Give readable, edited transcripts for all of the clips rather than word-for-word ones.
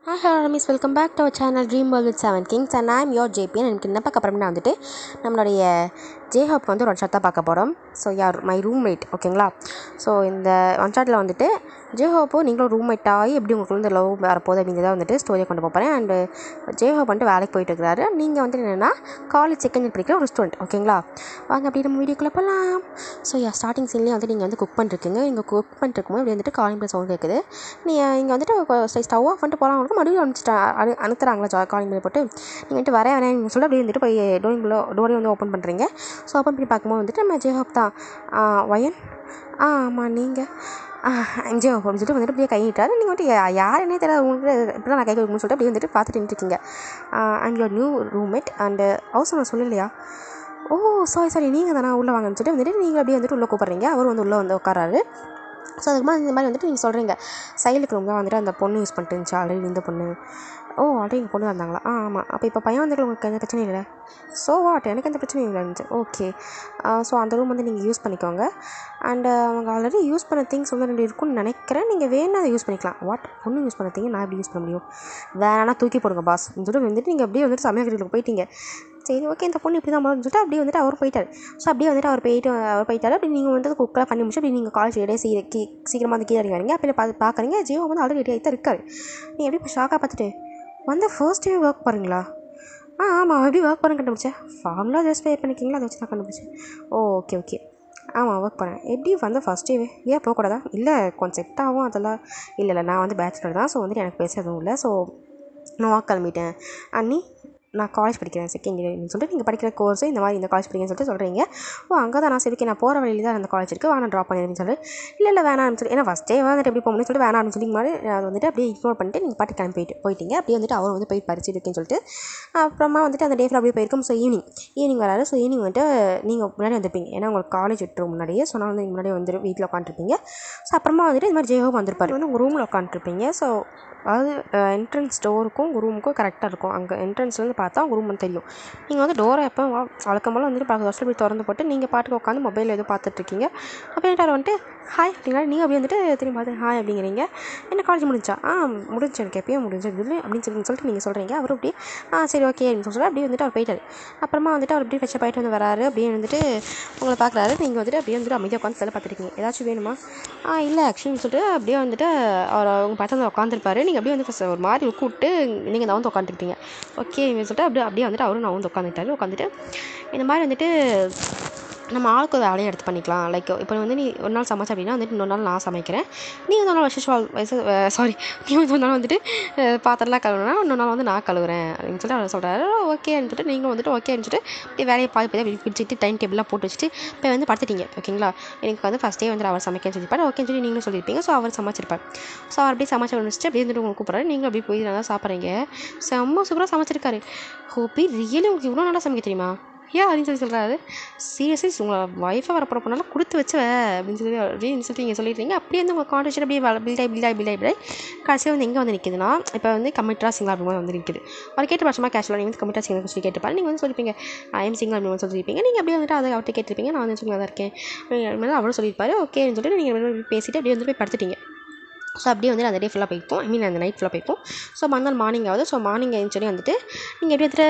Hi, hello, miss. Welcome back to our channel Dream World with 7 Kings and I'm your JP. எனக்கு என்ன பார்க்க போகிறோம்னா வந்துட்டு நம்மளுடைய ஜேஹப் வந்து ஒரு ஒன் ஷாட் தான் பார்க்க போகிறோம். ஸோ யார் மை ரூம்மேட், ஓகேங்களா? ஸோ இந்த ஒன் ஷாட்டில் வந்துட்டு ஜேஹோப்போ நீங்களும் ரூம்மேட் ஆகி எப்படி உங்களுக்கு வந்து லவ் வரப்போகுது அப்படிங்கிறத வந்துட்டு ஸ்டோரியை கொண்டு போகிறேன். அண்டு ஜேஹோப் வந்துட்டு வேலைக்கு போயிட்டு இருக்கிறாரு. நீங்கள் வந்து என்னென்னா காலேஜ் செகண்ட் இயர் படிக்கிற ஒரு ஸ்டூடெண்ட், ஓகேங்களா? வாங்க அப்படி நம்ம வீடியோக்குள்ளே போகலாம். ஸோ ஸ்டார்டிங் சீன்லேயே வந்து நீங்கள் வந்து குக் பண்ணிருக்கீங்க. நீங்கள் குக் பண்ணிட்டு இருக்கும்போது இப்படி வந்துட்டு காலிங் ப்ளஸ் சவுண்ட் கேட்குது. நீங்கள் இங்கே வந்துட்டு ஸ்டவ் ஆஃப் பண்ணிட்டு போகலாம், உங்களுக்கு மறுபடியும் அனுத்துறாங்களா காலிங் பில் போட்டு. நீங்கள் வந்துட்டு வரேன் சொல்லிட்டு அப்படியே வந்துட்டு போய் டோரையும் வந்து ஓப்பன் பண்ணுறீங்க. ஸோ ஓப்பன் பண்ணி பார்க்கும்போது வந்துட்டு நம்ம ஜேஹோப் தான். வயன் ஆமாம் நீங்கள் ஜேஹோப் அப்படின்னு சொல்லிட்டு வந்துட்டு அப்படியே கையிட்டாரு. நீங்கள் வந்துட்டு யார் என்ன தெரியாது உங்களுக்கு இப்படிலாம் நான் கை கொடுக்கணும்னு சொல்லிட்டு அப்படியே வந்துட்டு பார்த்துட்டு நின்றுருக்கீங்க. I'm your new roommate and house நான் சொல்லலையா? ஓ சாரி நீங்கள் தானே உள்ளே வாங்கன்னு சொல்லிட்டு வந்துட்டு நீங்கள் அப்படியே வந்துட்டு உள்ளே கூப்பிட்றீங்க. அவர் வந்து உள்ளே வந்து உட்காராரு. ஸோ அதுக்கு இந்த மாதிரி வந்துட்டு நீங்கள் சொல்கிறீங்க சைலுக்கு ரொம்ப வந்துட்டு அந்த பொண்ணு யூஸ் பண்ணிட்டு இருந்துச்சு ஆல்ரெடி. இந்த பொண்ணு ஆல்ரெடி எங்கள் பொண்ணு வந்தாங்களா? ஆமாம். அப்போ இப்போ பையன் வந்துட்டு உங்களுக்கு எந்த பிரச்சனையும் இல்லை. ஸோ வாட், எனக்கு எந்த பிரச்சனையும் இல்லை இருந்துச்சு. ஓகே. ஸோ அந்த ரூம் வந்து நீங்கள் யூஸ் பண்ணிக்கோங்க. அண்டு அவங்க ஆல்ரெடி யூஸ் பண்ண திங்ஸ் வந்து ரெண்டு இருக்குன்னு நினைக்கிறேன். நீங்கள் வேணா அதை யூஸ் பண்ணிக்கலாம். வாட், பொண்ணு யூஸ் பண்ண திங்க நான் எப்படி யூஸ் பண்ண முடியும்? வேணா தூக்கி போடுங்க பாஸ் சொல்லிட்டு வந்துட்டு நீங்கள் அப்படியே வந்துட்டு சமயக்கட்டில் போயிட்டீங்க. சரி ஓகே, இந்த பொண்ணு இப்படி தான் போகணும்னு சொல்லிட்டு அப்படியே வந்துட்டு அவர் போயிட்டார். ஸோ அப்படியே வந்துட்டு அவர் போயிட்டார். அப்படி நீங்கள் வந்து குக்கெலாம் பண்ணி முடிச்சு அப்படி நீங்கள் காலேஜ் ரெடியாக சீக்கிரமாக வந்து கீழே வரீங்க. அப்படி பார்க்குறீங்க ஜியோ வந்து ஆல்ரெடி ரெடியாக தான் இருக்கார். நீங்கள் எப்படி இப்போ ஷாக்காக பார்த்துட்டு வந்து ஃபர்ஸ்ட் டே ஒர்க் போகிறீங்களா? ஆமாம். எப்படி ஒர்க் பண்ண கண்டுபிடிச்சேன்? ஃபார்முலா ஜஸ்ட் பே பண்ணிக்கிங்களா, அதை வச்சு தான் கண்டுபிடிச்சேன். ஓகே. ஆமாம் ஒர்க் பண்ணேன். எப்படி வந்து ஃபஸ்ட் டேவே ஏன் போகக்கூடாதா? இல்லை கொஞ்சம் செட் ஆகும் அதெல்லாம். இல்லை நான் வந்து பேச்சுலர் தான். ஸோ வந்துட்டு எனக்கு பேச எதுவும் இல்லை. ஸோ நான் ஒர்க் கிளம்பிட்டேன். அண்ணி நான் காலேஜ் படிக்கிறேன் செகண்ட் இயர்னு சொல்லிட்டு நீங்கள் படிக்கிற கோர்ஸு இந்த மாதிரி இந்த காலேஜ் படிக்கிறேன்னு சொல்லிட்டு சொல்கிறீங்க. அங்கே தான் நான் சரி நான் போகிற வழியில் தான் அந்த காலேஜ் இருக்குது, வேணா ட்ராப் பண்ணிடுன்னு சொல்லிட்டு இல்லை வேணாம்னு சொல்லி, ஏன்னா ஃபஸ்ட் டே வந்துட்டு எப்படி போகணும்னு சொல்லிட்டு வேணாம்னு சொல்லி மாதிரி அதை வந்துட்டு அப்படியே இக்னோர் பண்ணிட்டு நீங்கள் பாட்டு கிளம்பி போயிட்டீங்க. அப்படியே வந்துட்டு அவர் வந்து போய் படிச்சுருக்கேன்னு சொல்லிட்டு அப்புறமா வந்துட்டு அந்த டேஃபில் அப்படியே போயிருக்கும். ஸோ ஈவினிங் வராது. ஸோ ஈவினிங் வந்துட்டு நீங்கள் முன்னாடி வந்துருப்பீங்க, ஏன்னா உங்களுக்கு காலேஜ் விட்டுரும் முன்னாடியே. ஸோ நான் வந்து நீங்கள் முன்னாடி வந்து வீட்டில் உட்காந்துருப்பீங்க. ஸோ அப்புறமா வந்துட்டு இந்த மாதிரி ஜேஹோப் வந்திருப்பார். வந்து உங்கள் ரூமில் உட்காந்துருப்பீங்க. ஸோ அதாவது என்ட்ரன்ஸ் டோருக்கும் உங்கள் ரூமுக்கும் கரெக்டாக இருக்கும். அங்கே என்ட்ரன்ஸ்லேருந்து பார்த்தா உங்கள் ரூம் வந்து தெரியும். நீங்கள் வந்து டோரை எப்போ வழக்கம்போல் வந்துட்டு பார்க்க வருஷம் போய் திறந்து போட்டு நீங்கள் பாட்டுக்கு உட்காந்து மொபைலில் எதுவும் பார்த்துட்ருக்கீங்க. அப்போ என்கிட்ட வந்துட்டு ஹாய் அப்படின்னா நீங்கள் அப்படியே வந்துட்டு திரும்பி பார்த்து ஹாய் அப்படிங்கிறீங்க. என்ன காலேஜ் முடிஞ்சா? முடிஞ்சு எனக்கு எப்பயும் முடிஞ்சு அப்படின்னு சொல்லிட்டு நீங்கள் சொல்கிறீங்க. அவர் அப்படியே சரி ஓகே அப்படின்னு சொல்லிட்டு அப்படியே வந்துட்டு அவர் போயிட்டார். அப்புறமா வந்துட்டு அவர் அப்படியே ஃப்ரெஷ்ஷாக போயிட்டு வந்து வராரு. அப்படியே வந்துட்டு உங்களை பார்க்குறாரு. நீங்கள் வந்துட்டு அப்படியே வந்துட்டு அமைதியாக உட்காந்து செல்ல பார்த்துருக்கீங்க. ஏதாச்சும் வேணுமா? இல்லை ஆக்சுவலி சொல்லிட்டு அப்படியே வந்துட்டு அவர் அவங்க பார்த்து வந்து உட்காந்துருப்பாரு. நீங்கள் அப்படியே வந்து ஃபஸ்ட் ஒரு மாதிரி கூப்பிட்டு நீங்கள் நான் வந்து உட்காந்துக்கிட்டீங்க. ஓகே சொல்லிட்டு அப்படியே வந்துட்டு அவரும் நான் வந்து உட்காந்துட்டு இந்த மாதிரி வந்துட்டு நம்ம ஆளுக்கு ஒரு வேலையை எடுத்து பண்ணிக்கலாம். லைக் இப்போ வந்து நீ ஒரு நாள் சமைச்ச அப்படின்னா வந்துட்டு இன்னொரு நாள் நான் சமைக்கிறேன். நீங்கள் ஒரு நாள் நீங்கள் ஒரு நாள் வந்துட்டு பாத்திரம்லாம் கழுவுனா இன்னொரு நாள் வந்து நான் கழுவுறேன் அப்படின்னு சொல்லிட்டு அவர் சொல்கிறாரு. ஓகேன்னு சொல்லிட்டு நீங்கள் வந்துட்டு ஓகேன்னு சொல்லிட்டு இப்படி வேலையை போய் பிடிச்சிட்டு டைம் டேபிளாக போட்டு வச்சுட்டு இப்போ வந்து படுத்துட்டீங்க, ஓகேங்களா? எனக்கு வந்து ஃபஸ்ட் டே வந்து அவர் சமைக்கன்னு சொல்லியிருப்பார். ஓகேன்னு சொல்லி நீங்களும் சொல்லியிருப்பீங்க. ஸோ அவர் சமைச்சிருப்பார். ஸோ அவர் அப்படியே சமைச்சு முடிச்சுட்டு அப்படியே வந்துட்டு உங்களுக்கு கூப்பிட்றாரு. நீங்கள் அப்படியே போய் நல்லா சாப்பிட்றீங்க. செம்ம சூப்பராக சமைச்சிருக்காரு. ஹோப்பி ரியலி உங்களுக்கு இவ்வளோ நல்லா சமைக்க தெரியுமா? அப்படின்னு சொல்கிறாரு. சீரியஸ்லி உங்களை ஒய்ஃபாக வரப்போகிற பொண்ணாலும் கொடுத்து வச்சுவ அப்படின்னு சொல்லிட்டு நீங்கள் சொல்லிடுறீங்க. அப்படியே வந்து உங்கள் கான்வர்சேஷன் அப்படியே பில்டாகி கடைசியாக வந்து எங்கே வந்து நிற்குதுன்னா இப்போ வந்து கமிட்டராக சிங்கிள் அப்படிங்கிற வந்து நிற்குது. அவர் கேட்ட பட்சமாக கேஷுவலாக நீங்கள் வந்து கமிட்டராக சிங்கிள் சொல்லி கேட்டுப்பாரு. நீங்கள் வந்து சொல்லிப்பீங்க ஐஎம் சிங்கிள் அப்படின்னு சொல்லியிருப்பீங்க. நீங்கள் அப்படியே வந்துட்டு அதை அவர்கிட்ட கேட்டிருப்பீங்க. நான் வந்து சிங்கிளாக தான் இருக்கேன் அவரும் சொல்லியிருப்பாரு. ஓகேன்னு சொல்லிட்டு நீங்கள் பேசிவிட்டு அப்படியே வந்து போய் படுத்துட்டீங்க. ஸோ அப்படியே வந்து அந்த டே ஃபுல்லாக போய்ப்போம், அந்த நைட் ஃபுல்லாக போய்ப்போம். ஸோ மறுநாள் மார்னிங் ஆகுது. ஸோ மார்னிங் சொல்லி வந்துட்டு நீங்கள் எப்படி வந்துட்டு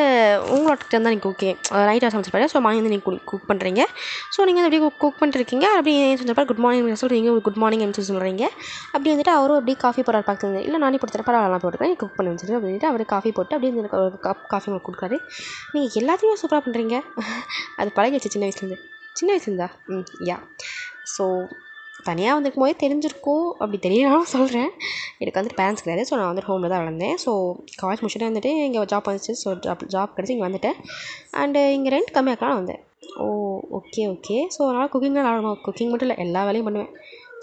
உங்களோட இருந்தால் நீங்கள் ஓகே நைட்டாக சமைச்சிருப்பாரு. ஸோ மார்னிங் வந்து நீங்கள் குக் பண்ணுறீங்க. ஸோ நீங்கள் வந்து அப்படியே குக் பண்ணிட்டுருக்கீங்க. அப்படியே சொல்லிருப்பாரு குட் மார்னிங் சொல்கிறீங்க. குட் மார்னிங் சொல்லி சொல்கிறீங்க. அப்படி வந்துட்டு அவரும் அப்படியே காஃபி போடுறாரு. பார்த்துங்க இல்லை நானே கொடுத்துட்டு பரவாயில்ல போட்டுருக்கேன் குக் பண்ணி வச்சுட்டு அப்படின்ட்டு அவர் காஃபி போட்டு அப்படியே வந்து ஒரு கப் காஃபி உங்களுக்கு கொடுக்குறாரு. நீங்கள் எல்லாத்தையுமே சூப்பராக பண்ணுறீங்க. அது பழகிடுச்சு சின்ன வயசுலேருந்தா யா. ஸோ தனியாக வந்துருக்கும் போதே தெரிஞ்சிருக்கும், அப்படி தெரியலாம் சொல்கிறேன். எனக்கு வந்துட்டு பேரண்ட்ஸ் கிடையாது. ஸோ நான் வந்துட்டு ஹோமில் தான் வளர்ந்தேன். ஸோ காலேஜ் முடிச்சுட்டு வந்துட்டு இங்கே ஜாப் வந்துச்சு. ஸோ ஜாப் கிடச்சி இங்கே வந்துட்டேன். அண்டு இங்கே ரெண்ட் கம்மியாக்கலாம் வந்தேன். ஓகே. ஸோ அதனால் குக்கிங்லாம் நல்லா குக்கிங் மட்டும் இல்லை எல்லா வேலையும் பண்ணுவேன்.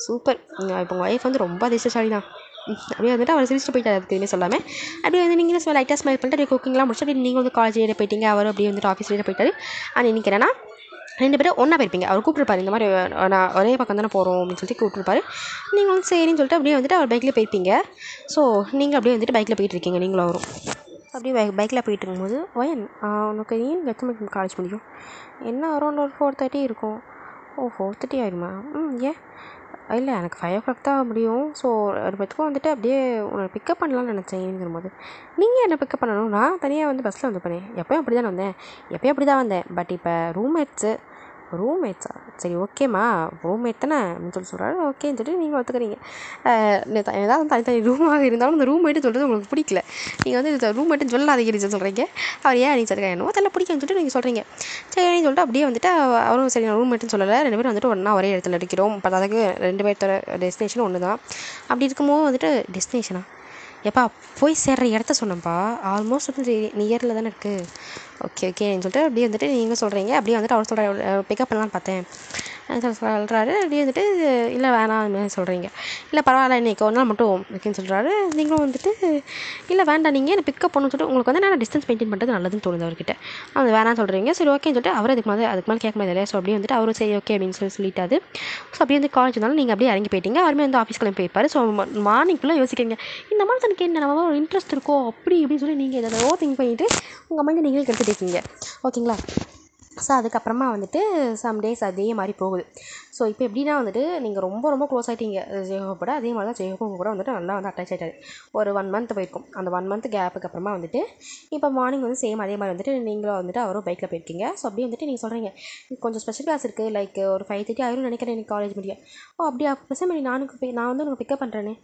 சூப்பர். இப்போ உங்கள் ஒய்ஃப் வந்து ரொம்ப அதிர்ஷ்டசாலி தான். அப்படியே வந்துட்டு அவர் சிரிச்சுட்டு போயிட்டார். அதுக்கு எதுவுமே சொல்லாமல் அப்படியே வந்து நீங்கள் லைட்டாக ஸ்மைல் பண்ணிட்டு அப்படியே குக்கிங்லாம் முடிச்சு அப்படி நீங்கள் வந்து காலேஜ் ஏறிய போயிட்டீங்க. அவர் அப்படியே வந்துட்டு ஆஃபீஸ் ஏறிய போயிட்டார். ஆனால் இன்றைக்கி என்னன்னா 2 பேரும் ஒன்றா போயிருப்பீங்க. அவர் கூப்பிட்டுருப்பாரு இந்த மாதிரி நான் ஒரே பக்கம் தானே போகிறோம் அப்படின்னு சொல்லிட்டு கூப்பிட்டுருப்பாரு. நீங்கள் வந்து சரின்னு சொல்லிட்டு அப்படியே வந்துட்டு அவர் பைக்கில் போயிருப்பீங்க. ஸோ நீங்கள் அப்படியே வந்துட்டு பைக்கில் போயிட்டு இருக்கீங்க. நீங்களும் வரும் அப்படியே பைக்கில் போயிட்டு இருக்கும்போது வயன் உனக்கு ஏன் எத்தனை மணிக்கு காலேஜ் முடியும்? என்ன அரௌண்ட் ஒரு 4:30 இருக்கும். 4:30 ஆயிடுமா? ஏன் இல்லை எனக்கு 5 o'clock தான் முடியும். ஸோ 2 பேத்துக்கும் வந்துட்டு அப்படியே உன்னை பிக்கப் பண்ணலான்னு நினச்சேன் ஈவினிங் போது. நீங்கள் என்ன பிக்கப் பண்ணணும், நான் தனியாக வந்து பஸ்ஸில் வந்துப்பேனே. எப்போயும் அப்படி தானே வந்தேன், எப்போயும் அப்படி தான் வந்தேன். பட் இப்போ ரூம்மேட்ஸா சரி ஓகேம்மா ரூம்மேட் தானே அப்படின்னு சொல்கிறாரு. ஓகேன்னு சொல்லிட்டு நீங்கள் ஒத்துக்கிறீங்க. ஏதாவது தனித்தனி ரூமாக இருந்தாலும் அந்த ரூம்மேட்டுன்னு சொல்கிறது உங்களுக்கு பிடிக்கல. நீங்கள் வந்து ரூம்மேட்டுன்னு சொல்லாதீங்க ரீசன் சொல்கிறீங்க. அவர் ஏன் நீங்கள் சொல்கிறீங்க என்னவோ அதெல்லாம் பிடிக்கும்னு சொல்லிட்டு நீங்கள் சொல்கிறீங்க. சரின்னு சொல்லிட்டு அப்படியே வந்துட்டு அவரும் சரி நான் ரூம்மேட்டுன்னு சொல்லலை, 2 பேரும் வந்துட்டு ஒன்றா ஒரே இடத்துல அடிக்கிறோம். இப்போ அதுக்கு 2 பேர்த்தோட டெஸ்டினேஷன் ஒன்று தான். அப்படி இருக்கும்போது வந்துட்டு டெஸ்டினேஷனா எப்பா போய் சேர்ற இடத்த சொன்னேன்ப்பா, ஆல்மோஸ்ட் வந்து நியரில் தானே இருக்குது. ஓகே ஓகேன்னு சொல்லிட்டு அப்படியே வந்துட்டு நீங்கள் சொல்கிறீங்க. அப்படியே வந்துட்டு அவர் சொல்கிற பிக்கப் பண்ணலான்னு பார்த்தேன் சொல்கிறாரு. அப்படியே வந்துட்டு இல்லை வேணாம் அதுமாதிரி சொல்கிறீங்க. இல்லை பரவாயில்ல இன்றைக்கி ஒரு நாள் மட்டும் ஓகேன்னு சொல்கிறாரு. நீங்களும் வந்துட்டு இல்லை வேண்டாம் நீங்கள் என்ன பிக்கப் பண்ணணும்னு சொல்லிட்டு உங்களுக்கு வந்து நான் டிஸ்டன்ஸ் மெயின்டைன் பண்ணுறது நல்லதுன்னு தோணுது அவர்கிட்ட. அது வேணாம்னு சொல்கிறீங்க. சரி ஓகேன்னு சொல்லிட்டு அவர் அதுக்கு மேலே கேட்க முடியாது இல்லையா. ஸோ அப்படியே வந்துட்டு அவரும் சரி ஓகே அப்படின்னு சொல்லிட்டாரு. ஸோ அப்படியே வந்து காலேஜ் இருந்தாலும் நீங்கள் அப்படியே இறங்கி போயிட்டீங்க. அவருமே வந்து ஆஃபீஸ் கிளம்பி போயிருப்பார். ஸோ மார்னிங் ஃபுல்லாக யோசிக்கிறீங்க இந்த மாதிரி தனக்கு என்ன நம்ம ஒரு இன்ட்ரெஸ்ட் இருக்கோ அப்படி இப்படின்னு சொல்லி நீங்கள் எதாவது திங்க் பண்ணிவிட்டு உங்கள் மைண்டை நீங்களே கெடுத்துட்டு இருக்கீங்க. ஓகேங்களா. ஸோ அதுக்கப்புறமா வந்துட்டு சம் டேஸ் அதே மாதிரி போகுது. ஸோ இப்போ எப்படின்னா வந்துட்டு நீங்கள் ரொம்ப ரொம்ப க்ளோஸ் ஆகிட்டீங்க ஜெயஹோப்போட. அதே மாதிரி தான் ஜெயஹோப்பும் கூட வந்துட்டு நல்லா வந்து அட்டாச் ஆகிட்டாரு. ஒரு 1 month போயிருக்கும். அந்த 1 month கேப்புக்கு அப்புறமா வந்துட்டு இப்போ மார்னிங் வந்து சேம் அதே மாதிரி வந்துட்டு நீங்களும் வந்துட்டு அவரும் பைக்கில் போயிருக்கீங்க. ஸோ அப்படியே வந்துட்டு நீங்கள் சொல்கிறீங்க கொஞ்சம் ஸ்பெஷல் கிளாஸ் இருக்குது, லைக் ஒரு 5:30 ஆயிரும் நினைக்கிறேன் எனக்கு காலேஜ் முடிய. ஓ அப்படியா பேசாமல் நான் வந்து உங்களுக்கு பிக்கப் பண்ணுறேனே.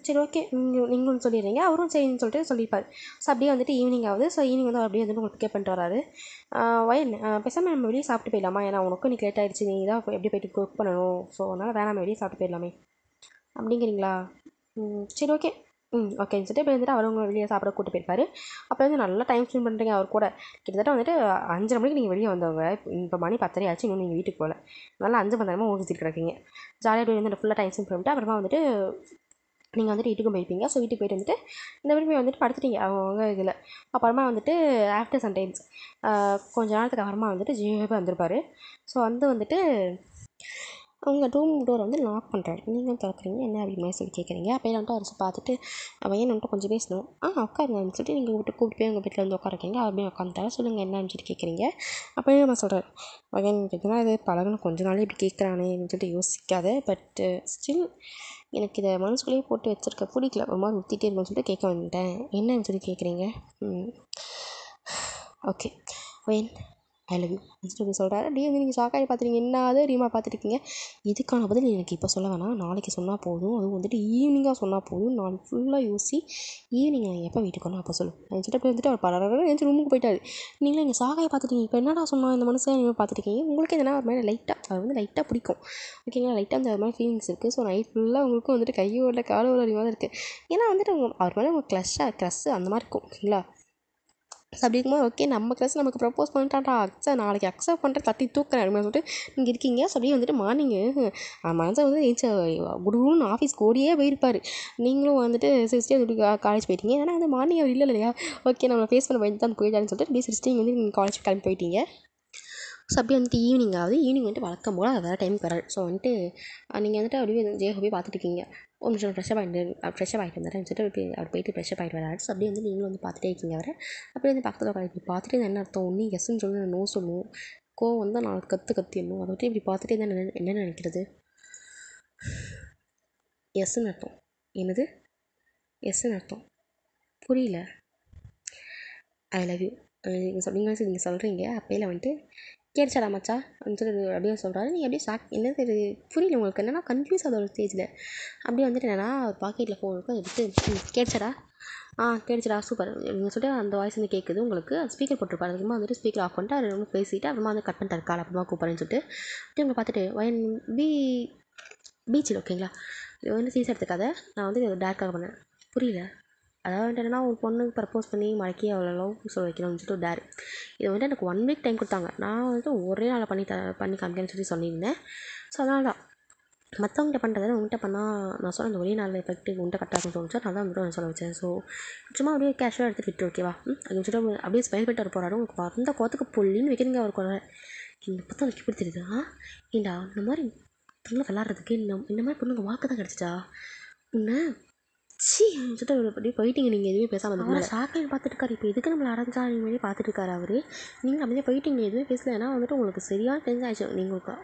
சரி ஓகே நீங்களும் சொல்லிடுறீங்க. அவரும் சரின்னு சொல்லிட்டு சொல்லியிருப்பார். ஸோ அப்படியே வந்துட்டு ஈவினிங் ஆகுது. ஸோ ஈவினிங் வந்து அப்படியே வந்து உங்களுக்கு பிக்கப் பண்ணிட்டு வராரு. வயன் பேசாமல் நம்ம வெளியே சாப்பிட்டு போயிடலாமா, ஏன்னா உனக்கும் இன்னைக்கு லேட் ஆகிடுச்சு, நீ தான் எப்படி போயிட்டு குக் பண்ணணும். ஸோ அதனால் வேணாம் வெளியே சாப்பிட்டு போயிடலாமே அப்படிங்கிறீங்களா. சரி ஓகே ஓகேன்னு சொல்லிட்டு இப்போ வந்துட்டு அவரவங்க வெளியே சாப்பிட கூப்பிட்டு போயிருப்பாரு. அப்போ வந்து நல்லா டைம் ஸ்பெண்ட் பண்ணுறீங்க அவர் கூட. கிட்டத்தட்ட வந்துட்டு 5:30 மணிக்கு நீங்கள் வெளியே வந்தவங்க இப்போ மணி 10:30 ஆச்சு, இன்னும் நீங்கள் வீட்டுக்கு போகல. நல்லா 5 மணி நேரமாக ஊர் சுற்றிட்டு கிடக்கீங்க. ஜாலியாக போய் வந்து ஃபுல்லாக டைம் ஸ்பெண்ட் பண்ணிட்டு அப்புறமா வந்துட்டு நீங்கள் வந்துட்டு வீட்டுக்கும் போயிருப்பீங்க. ஸோ வீட்டுக்கு போயிட்டு வந்துட்டு இந்த மாதிரி வந்துட்டு படுத்துட்டீங்க அவங்க இதில். அப்புறமா வந்துட்டு ஆஃப்டர் சம்டைம்ஸ் கொஞ்ச நேரத்துக்கு அப்புறமா வந்துட்டு ஜியோவே வந்திருப்பார். ஸோ வந்துட்டு உங்கள் ரூம் டோரை வந்து லாக் பண்ணுறாரு. நீங்கள் திறக்கிறீங்க என்ன அப்படின்னு சொல்லி கேட்குறீங்க. அப்போ வந்துட்டு அவர் பார்த்துட்டு பையன் வந்துட்டு கொஞ்சம் பேசணும். உட்காருங்கன்னு சொல்லிட்டு நீங்கள் கூப்பிட்டு போய் உங்கள் வீட்டில் வந்து உட்கார வைக்கிறீங்க. அப்படியே உட்காந்துட்டாரு. சொல்லுங்கள் என்னன்னு சொல்லி கேட்குறீங்க. அப்போயே நான் சொல்கிறேன் பையன் கேட்குறேன் இது பழகணும் கொஞ்ச நாளே இப்படி கேட்குறானே அப்படின்னு சொல்லிட்டு யோசிக்காத. பட் ஸ்டில் எனக்கு இதை மனசுக்குள்ளேயே போட்டு வச்சுருக்க பிடிக்கல, ஒரு மாதிரி ஊற்றிட்டே இருக்குன்னு சொல்லிட்டு கேட்க வந்துட்டேன். என்னன்னு சொல்லி கேட்குறீங்க. Okay when I love you சொல்லி சொல்கிறாரு. அப்படியே வந்து நீங்கள் ஷாக்காகி பார்த்துருக்கீங்க. என்னாவது ரீமா பார்த்துருக்கீங்க. இதுக்கான பதில் எனக்கு இப்போ சொல்ல வேணாம், நாளைக்கு சொன்னால் போதும். அதுவும் வந்துட்டு ஈவினிங்காக சொன்னால் போதும். நான் ஃபுல்லாக யோசி ஈவினிங் நான் எப்போ வீட்டுக்கு வரணும் அப்போ சொல்லும் அப்படின்னு சொல்லிட்டு போய் வந்துட்டு அவர் பரவாயில்ல எழுந்து ரூமுக்கு போயிட்டாரு. நீங்களும் இங்கே ஷாக்காகி பார்த்துட்டீங்க. இப்போ என்னடா சொன்னால் இந்த மனுஷன் நீங்கள் பார்த்துருக்கீங்க. உங்களுக்கு எதனா ஒரு மாதிரி லைட்டாக அது வந்து லைட்டாக பிடிக்கும். ஓகேங்களா. லைட்டாக அந்த மாதிரி ஃபீலிங்ஸ் இருக்குது. ஸோ நைட் ஃபுல்லாக உங்களுக்கும் வந்துட்டு கையோட காலோட மாதிரி இருக்குது. ஏன்னா வந்துட்டு அவர் மேலே உங்கள் க்ரஷ்ஷு அந்த மாதிரி இருக்கும். ஓகேங்களா. ஸோ அப்படி இருக்கும்போது ஓகே நம்ம க்ரஷ் நமக்கு ப்ரப்போஸ் பண்ணிட்டான்டா நாளைக்கு அக்செப்ட் பண்ணுற தட்டி தூக்குறேன் அப்படின்னு சொல்லிட்டு நீங்கள் இருக்கீங்க. ஸோ அப்படியே வந்துட்டு மார்னிங்கு மனசை வந்து குடுன்னு ஆஃபீஸ்க்கு ஓடியே போயிருப்பார். நீங்களும் வந்துட்டு சிரிச்சிட்டே வந்துட்டு காலேஜ் போயிட்டீங்க. ஏன்னா வந்து மார்னிங் அவர் இல்லை இல்லையா. ஓகே நம்மளை ஃபேஸ் பண்ண பயந்து தான் போயிட்டாருன்னு சொல்லிட்டு அப்படியே சிரிச்சிட்டு வந்து நீங்கள் காலேஜ் கிளம்பி போயிட்டீங்க. ஸோ அப்படியே வந்துட்டு ஈவினிங் ஆகுது. ஈவினிங் வந்துட்டு வழக்கம் போல் அது வேறு டைமுக்கு வராது. ஸோ வந்துட்டு நீங்கள் வந்துட்டு அப்படியே ஜேஹோ போய் பார்த்துட்டு இருக்கீங்க. ஒரு நிமிஷம் ஃப்ரெஷ்ஷப் ஆகிட்டு வந்துடுறேன் சொல்லிட்டு அவர் போயிட்டு ஃப்ரெஷ்ஷப் ஆகிட்டு வராரு. ஸோ அப்படியே வந்து நீங்களும் வந்து பார்த்துட்டே இருக்கீங்க அவரை. அப்படியே வந்து பக்கத்தில் உட்காந்து பார்த்துட்டு என்ன அர்த்தம் ஒன்று எஸ்ன்னு சொல்லி நோ சொல்லணும், கோவம் வந்தால் நான் கத்திடணும். அதை விட்டு இப்படி பார்த்துட்டே தான் என்ன நினைக்கிறது. எஸ்ன்னு அர்த்தம் என்னது, எஸ்ன்னு அர்த்தம் புரியல. ஐ லவ் யூ நீங்கள் சொல்கிறீங்க. அப்பையில் வந்துட்டு கேட்டுச்சாடா மச்சா அப்படின்னு சொல்லி அப்படியே சொல்கிறாரு. நீங்கள் அப்படியே என்னது புரியல உங்களுக்கு என்னென்னா கன்ஃபியூஸ் ஆகுது ஒரு ஸ்டேஜில். அப்படியே வந்துட்டு என்னென்னா ஒரு பாக்கெட்டில் ஃபோன் இருக்கும் எடுத்து கேட்டுச்சாடா கேட்டுச்சடா சூப்பர் நீங்கள் சொல்லிட்டு அந்த வாய்ஸ் வந்து கேட்குது உங்களுக்கு. ஸ்பீக்கர் போட்டிருப்பாரு. அதுக்கப்புறமா வந்துட்டு ஸ்பீக்கர் ஆஃப் பண்ணிட்டு அது ரொம்ப பேசிவிட்டு அப்புறமா வந்து கட் பண்ணிட்டாரு கால். அப்புறமா கூப்பிட்றேன்னு சொல்லிட்டு இவங்க பார்த்துட்டு வயன் பீச்சில் ஓகேங்களா. இது வந்து சீஸ் எடுத்துக்காத, நான் வந்து டேர்க்காக பண்ணேன். புரியல. அதாவது வந்துட்டு என்னென்னா ஒரு பொண்ணுக்கு ப்ரப்போஸ் பண்ணி மடக்கி அவ்வளோ லவ் சொல்ல வைக்கணும்னு சொல்லிட்டு டேர். இது வந்துட்டு எனக்கு 1 week டைம் கொடுத்தாங்க. நான் வந்துட்டு ஒரே நாளில் பண்ணி காமிக்கணும்னு சொல்லி சொல்லியிருந்தேன். ஸோ அதனால தான் மற்றவங்கள்ட்ட பண்ணுறத உங்கள்கிட்ட பண்ணால் நான் சொன்ன அந்த ஒரே நாளில் எஃபெக்ட் உங்கள்கிட்ட கரெக்டாக தோணுச்சு. நான் தான் வந்துட்டு நான் சொல்ல வச்சேன். ஸோ சும்மா அப்படியே கேஷுவலாக எடுத்துகிட்டு விட்டு ஓகேவா அப்படின்னு சொல்லிட்டு அப்படியே ஸ்பைல் பண்ணிட்டு வர போகிறாரு. உங்களுக்கு வந்த கோத்துக்கு புள்ளின்னு வைக்கிறீங்க அவர் குறை. இந்த பத்தம் எனக்கு எப்படி தெரியுது. ஏண்டா இந்த மாதிரி பொண்ணு விளாட்றதுக்கு இந்த மாதிரி பொண்ணுங்க வாக்கு தான் கிடச்சிச்சா உன்னை சி சொல்லிட்டு அவர் அப்படியே போயிட்டீங்க. நீங்கள் எதுவுமே பேசாமல் அவரை ஷாக்கில் பார்த்துட்டு இருக்காரு. இப்போ எதுக்கு நம்மளை அரைஞ்சா மாதிரி பார்த்துட்டு இருக்காரு அவர். நீங்கள் அப்படியே போயிட்டீங்க, எதுவுமே பேசல. ஏன்னா வந்துட்டு உங்களுக்கு சரியாக தெரிஞ்சாச்சு.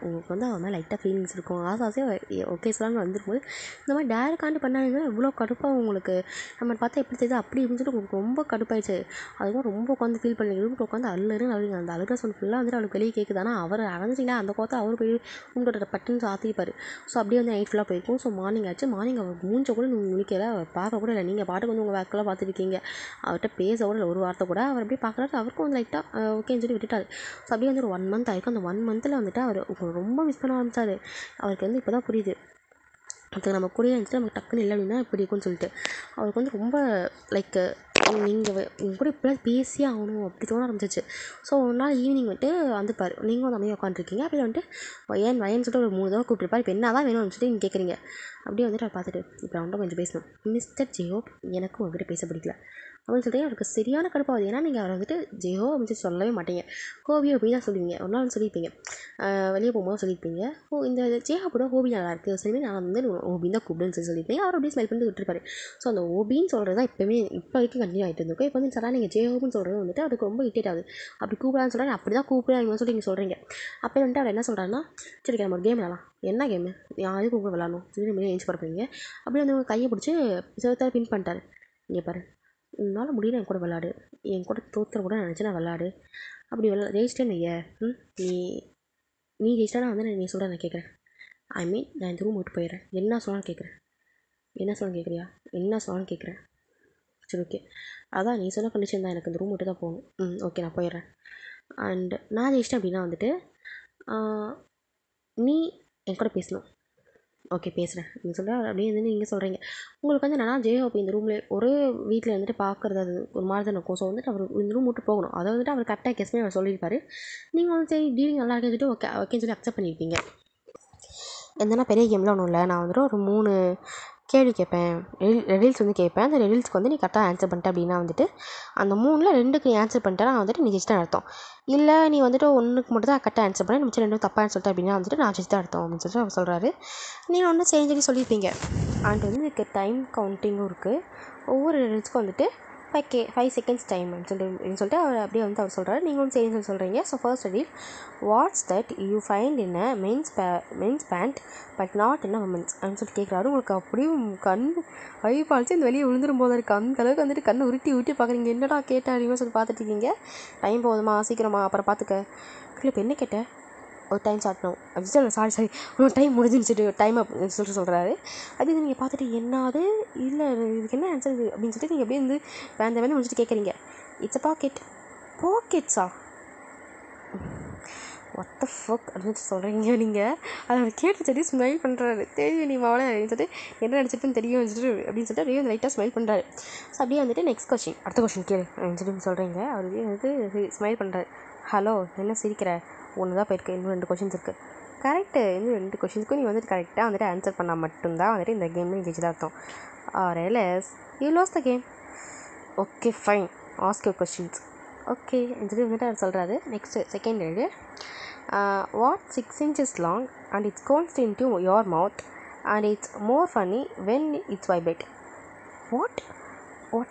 உங்களுக்கு வந்து அவர் மாதிரி லைட்டாக ஃபீலிங்ஸ் இருக்கும். ஆசையாக ஓகே சொல்லலாம்னு வந்துருக்கும்போது இந்த மாதிரி டேரெக்டாண்டு பண்ணாங்கன்னா இவ்வளோ கடுப்பாக உங்களுக்கு நம்ம பார்த்தா எப்படி தெரியுது அப்படி அப்படின்னு சொல்லிட்டு உங்களுக்கு ரொம்ப கடுப்பாயிடுச்சு. அதுவும் ரொம்ப உட்காந்து ஃபீல் பண்ணி ரூமில் உட்காந்து அழுகுங்க. அந்த அழுகிற சொல் ஃபுல்லாக வந்துட்டு அவளுக்கு வெளியே கேட்குது. ஆனால் அவர் அரைஞ்சிங்களா அந்த கோத்தை அவர் போய் உங்களோட பட்டுன்னு சாத்திப்பார். ஸோ அப்படியே வந்து நைட் ஃபுல்லாக போயிருக்கும். ஸோ மார்னிங் ஆச்சு. மார்னிங் அவர் மூஞ்ச கூட நீங்கள் முழிக்கல, அவர் பார்க்க கூட இல்லை. நீங்கள் பாட்டுக்கு வந்து உங்கள் வேக்கெல்லாம் பார்த்துருக்கீங்க. அவர்கிட்ட பேச கூட இல்லை ஒரு வார்த்தை கூட. அவர் அப்படியே பார்க்குறாரு. அவருக்கும் வந்து லைட்டாக ஓகேன்னு சொல்லி விட்டுட்டாரு. ஸோ அப்படியே வந்து ஒரு 1 மந்த் ஆயிருக்கும். அந்த 1 மந்தில் வந்துட்டு அவர் ரொம்ப மிஸ் பண்ண ஆரம்பிச்சார். அவருக்கு வந்து இப்போ தான் புரியுது அதுக்கு நம்ம கூடயே இருந்துட்டு நமக்கு டக்குன்னு இல்லை அப்படின்னா இப்படி இருக்கும்னு சொல்லிட்டு. அவருக்கு வந்து ரொம்ப லைக் நீங்கள் உங்கள் கூட இப்படிலாம் பேசியே ஆகணும் அப்படி தோண ஆரம்பிச்சிச்சு. ஸோ ஒரு நாள் ஈவினிங் வந்துட்டு வந்துப்பார். நீங்கள் வந்து அமைதியாக உட்காந்துருக்கீங்க. அப்படியே வந்துட்டு வயன்னு சொல்லிட்டு ஒரு 3 தடவை கூப்பிட்டுருப்பார். இப்போ என்ன தான் வேணும்னு சொல்லிட்டு நீங்கள் கேட்குறீங்க. அப்படியே வந்துட்டு அவர் பார்த்துட்டு இப்போ அவன்கிட்ட கொஞ்சம் பேசணும். மிஸ்டர் ஜெயோப், எனக்கு உங்ககிட்ட பேச பிடிக்கல அப்படின்னு சொல்லிட்டு அவருக்கு சரியான கடுப்பாகுது. ஏன்னா நீங்கள் அவரை வந்துட்டு ஜெயோ அப்படின்னு சொல்லவே மாட்டீங்க, ஹோபி அப்படின்னு தான் சொல்லுவீங்க. ஒரு நாள் சொல்லியிருப்பீங்க, வெளியே போகும்போது சொல்லியிருப்பீங்க, இந்த ஜேஹாப்போட ஹோபி நல்லா இருக்குது சரி நான் வந்து ஹோபின்னு தான் கூப்பிடுன்னு சொல்லியிருப்பீங்க. அவர் அப்படியே ஸ்மெல் பண்ணி விட்டுருப்பாரு. ஸோ அந்த ஹோபின்னு சொல்கிறது தான் இப்போ வரைக்கும் கண்டினியூ ஆகிட்டு இருந்திருக்கும். இப்போ வந்து சடனாக நீங்கள் ஜேஹோப்னு சொல்கிறது வந்துட்டு அதுக்கு ரொம்ப இரிட்டேட் ஆகுது. அப்படி கூப்பிடான்னு சொல்கிறாங்க, அப்படி தான் கூப்பிடாங்கன்னு சொல்லி நீங்கள் சொல்கிறீங்க. அப்போ வந்துட்டு அவர் என்ன சொல்கிறாருன்னா, சரி நம்ம ஒரு கேம் விளாடலாம். என்ன கேமு, யாருக்கு உங்களை விளாடணும் சொல்லி நீங்கள் ஏஞ்சி படுப்பீங்க. அப்படியே வந்து உங்கள் கையை பிடிச்சி சிவத்தால் பின் பண்ணிட்டாரு. இங்கே பாரு, உன்னால் முடியல என் கூட விளாடு, என் கூட தோற்றுற கூட நினச்சி நான் விளாடு. அப்படி ஜெயிச்சிட்டேன்னு வைய, நீ ஜெயிச்சிட்டா வந்து நீ சொல்கிற நான் கேட்குறேன். ஐ மீன் நான் இந்த ரூம் விட்டு போயிடுறேன். என்ன சொல்லணும்னு கேட்குறேன். என்ன சொல்லணும்னு கேட்குறியா? என்ன சொல்லணும்னு கேட்குறேன். சரி ஓகே, அதான் நீ சொன்ன கண்டிஷன் தான், எனக்கு இந்த ரூம் விட்டு தான் போகணும். ஓகே நான் போயிடுறேன். அண்ட் நான் ஜெயிச்சிட்டேன் அப்படின்னா வந்துட்டு நீ என் கூட பேசணும். ஓகே பேசுகிறேன் நீங்கள் சொல்ல அப்படியே வந்து நீங்கள் சொல்கிறீங்க. உங்களுக்கு வந்து என்னன்னா ஜேஹோப் இந்த ரூமில் ஒரு வீட்டில் வந்துட்டு பார்க்குறது அது ஒரு மாதிரி தான் இருக்கும். ஸோ வந்துட்டு அவர் இந்த ரூம் விட்டு போகணும். அதை வந்துட்டு அவர் கரெக்டாக கெஸ் பண்ணி அவர் சொல்லியிருப்பார். நீங்கள் வந்து சரி டீலிங் நல்லா இருக்குன்னு சொல்லிட்டு ஓகேன்னு சொல்லி அக்செப்ட் பண்ணியிருப்பீங்க. எந்தனா பெரிய கேமில் ஒன்றும் இல்லை. நான் வந்துட்டு ஒரு 3 கேள்வி கேட்பேன், ரெடில்ஸ் வந்து கேட்பேன். அந்த ரெடில்ஸ்க்கு வந்து நீ கரெக்டாக ஆன்சர் பண்ணிட்ட அப்படின்னா வந்துட்டு அந்த 3ல் 2க்கு நீ ஆன்சர் பண்ணிட்டேன்னா வந்துட்டு நீ ஜெயிச்சிட்டேன் அர்த்தம். இல்லை நீ வந்துட்டு 1க்கு மட்டும் தான் கரெக்டாக ஆன்சர் பண்ண, மிச்சம் 2 தப்பாக சொல்லிட்டேன் அப்படின்னா வந்துட்டு நான் ஜெயிச்சிட்டேன் அர்த்தம் அப்படின்னு சொல்லிட்டு அவர் சொல்கிறாரு. நீங்கள் ஒன்றும் சேஞ்ச் சொல்லியிருப்பீங்க. அண்ட் வந்து இதுக்கு டைம் கவுண்டிங்கும் இருக்குது. ஒவ்வொரு ரெடில்ஸ்க்கும் வந்துட்டு 5 செகண்ட்ஸ் டைம் சொல்லிட்டு அவர் அப்படியே வந்து அவர் சொல்கிறாரு. நீங்களும் சரி சொல்கிறீங்க. So first riddle, what's that you find in a men's pant but not in a women's அப்படின்னு சொல்லிட்டு கேட்குறாரு. உங்களுக்கு அப்படியும் கண் பாலிச்சு இந்த வெளியே விழுந்துரும் போது இருக்குது. அந்த அளவுக்கு வந்துட்டு கண்ணை உருட்டி பார்க்குறீங்க. என்னடா கேட்டேன் அப்படின்னு சொல்லி பார்த்துட்டு இருக்கீங்க. டைம் போதுமா சீக்கிரமா அப்புறம் பார்த்துக்க. இல்லை இப்போ என்ன கேட்டேன், ஒரு டைம் சாட்டணும் அப்படின்னு சாரி டைம் முடிஞ்சுன்னு டைம் அப்படின்னு சொல்கிறாரு. அது நீங்கள் பார்த்துட்டு என்னது இல்லை இதுக்கு என்ன ஆன்சர் இது அப்படின்னு சொல்லிட்டு நீங்கள் அப்படியே வந்து வேந்த முடிச்சுட்டு கேட்குறீங்க. இட்ஸ் அ பாக்கெட்ஸா வாட் த ஃபக் அப்படின்னு சொல்கிறீங்க. நீங்கள் அதை கேட்டு சரி ஸ்மைல் பண்ணுறாரு. தெரியும் நீ மாவளை அப்படின்னு சொல்லிட்டு என்ன நினச்சிட்டுன்னு தெரியும் அப்படின்னு சொல்லிட்டு அப்படியே லைட்டாக ஸ்மைல் பண்ணுறாரு. ஸோ அப்படியே வந்துட்டு நெக்ஸ்ட் கொஷின், அடுத்த கொஷின் கேளு அப்படின்னு சொல்லி சொல்கிறீங்க. அவர் வந்து ஸ்மைல் பண்ணுறாரு. ஹலோ என்ன சிரிக்கிற, ஒன்று தான் போயிருக்கு, இன்னும் 2 கொஷின்ஸ் இருக்குது. கரெக்டு, இன்னும் 2 கொஷின்ஸ்க்கும் நீ வந்துட்டு கரெக்டாக வந்துட்டு ஆன்சர் பண்ணால் மட்டும்தான் வந்துட்டு இந்த கேம் நீ ஜெயிச்சதாக அர்த்தம். Or else you lose the game. Okay fine, ask your questions. Okay சொல்லி வந்துட்டு அவர் சொல்கிறாரு. நெக்ஸ்ட்டு செகண்ட் எழுது. What 6 inches long and it's goes into your mouth and it's more funny when it's vibrate. What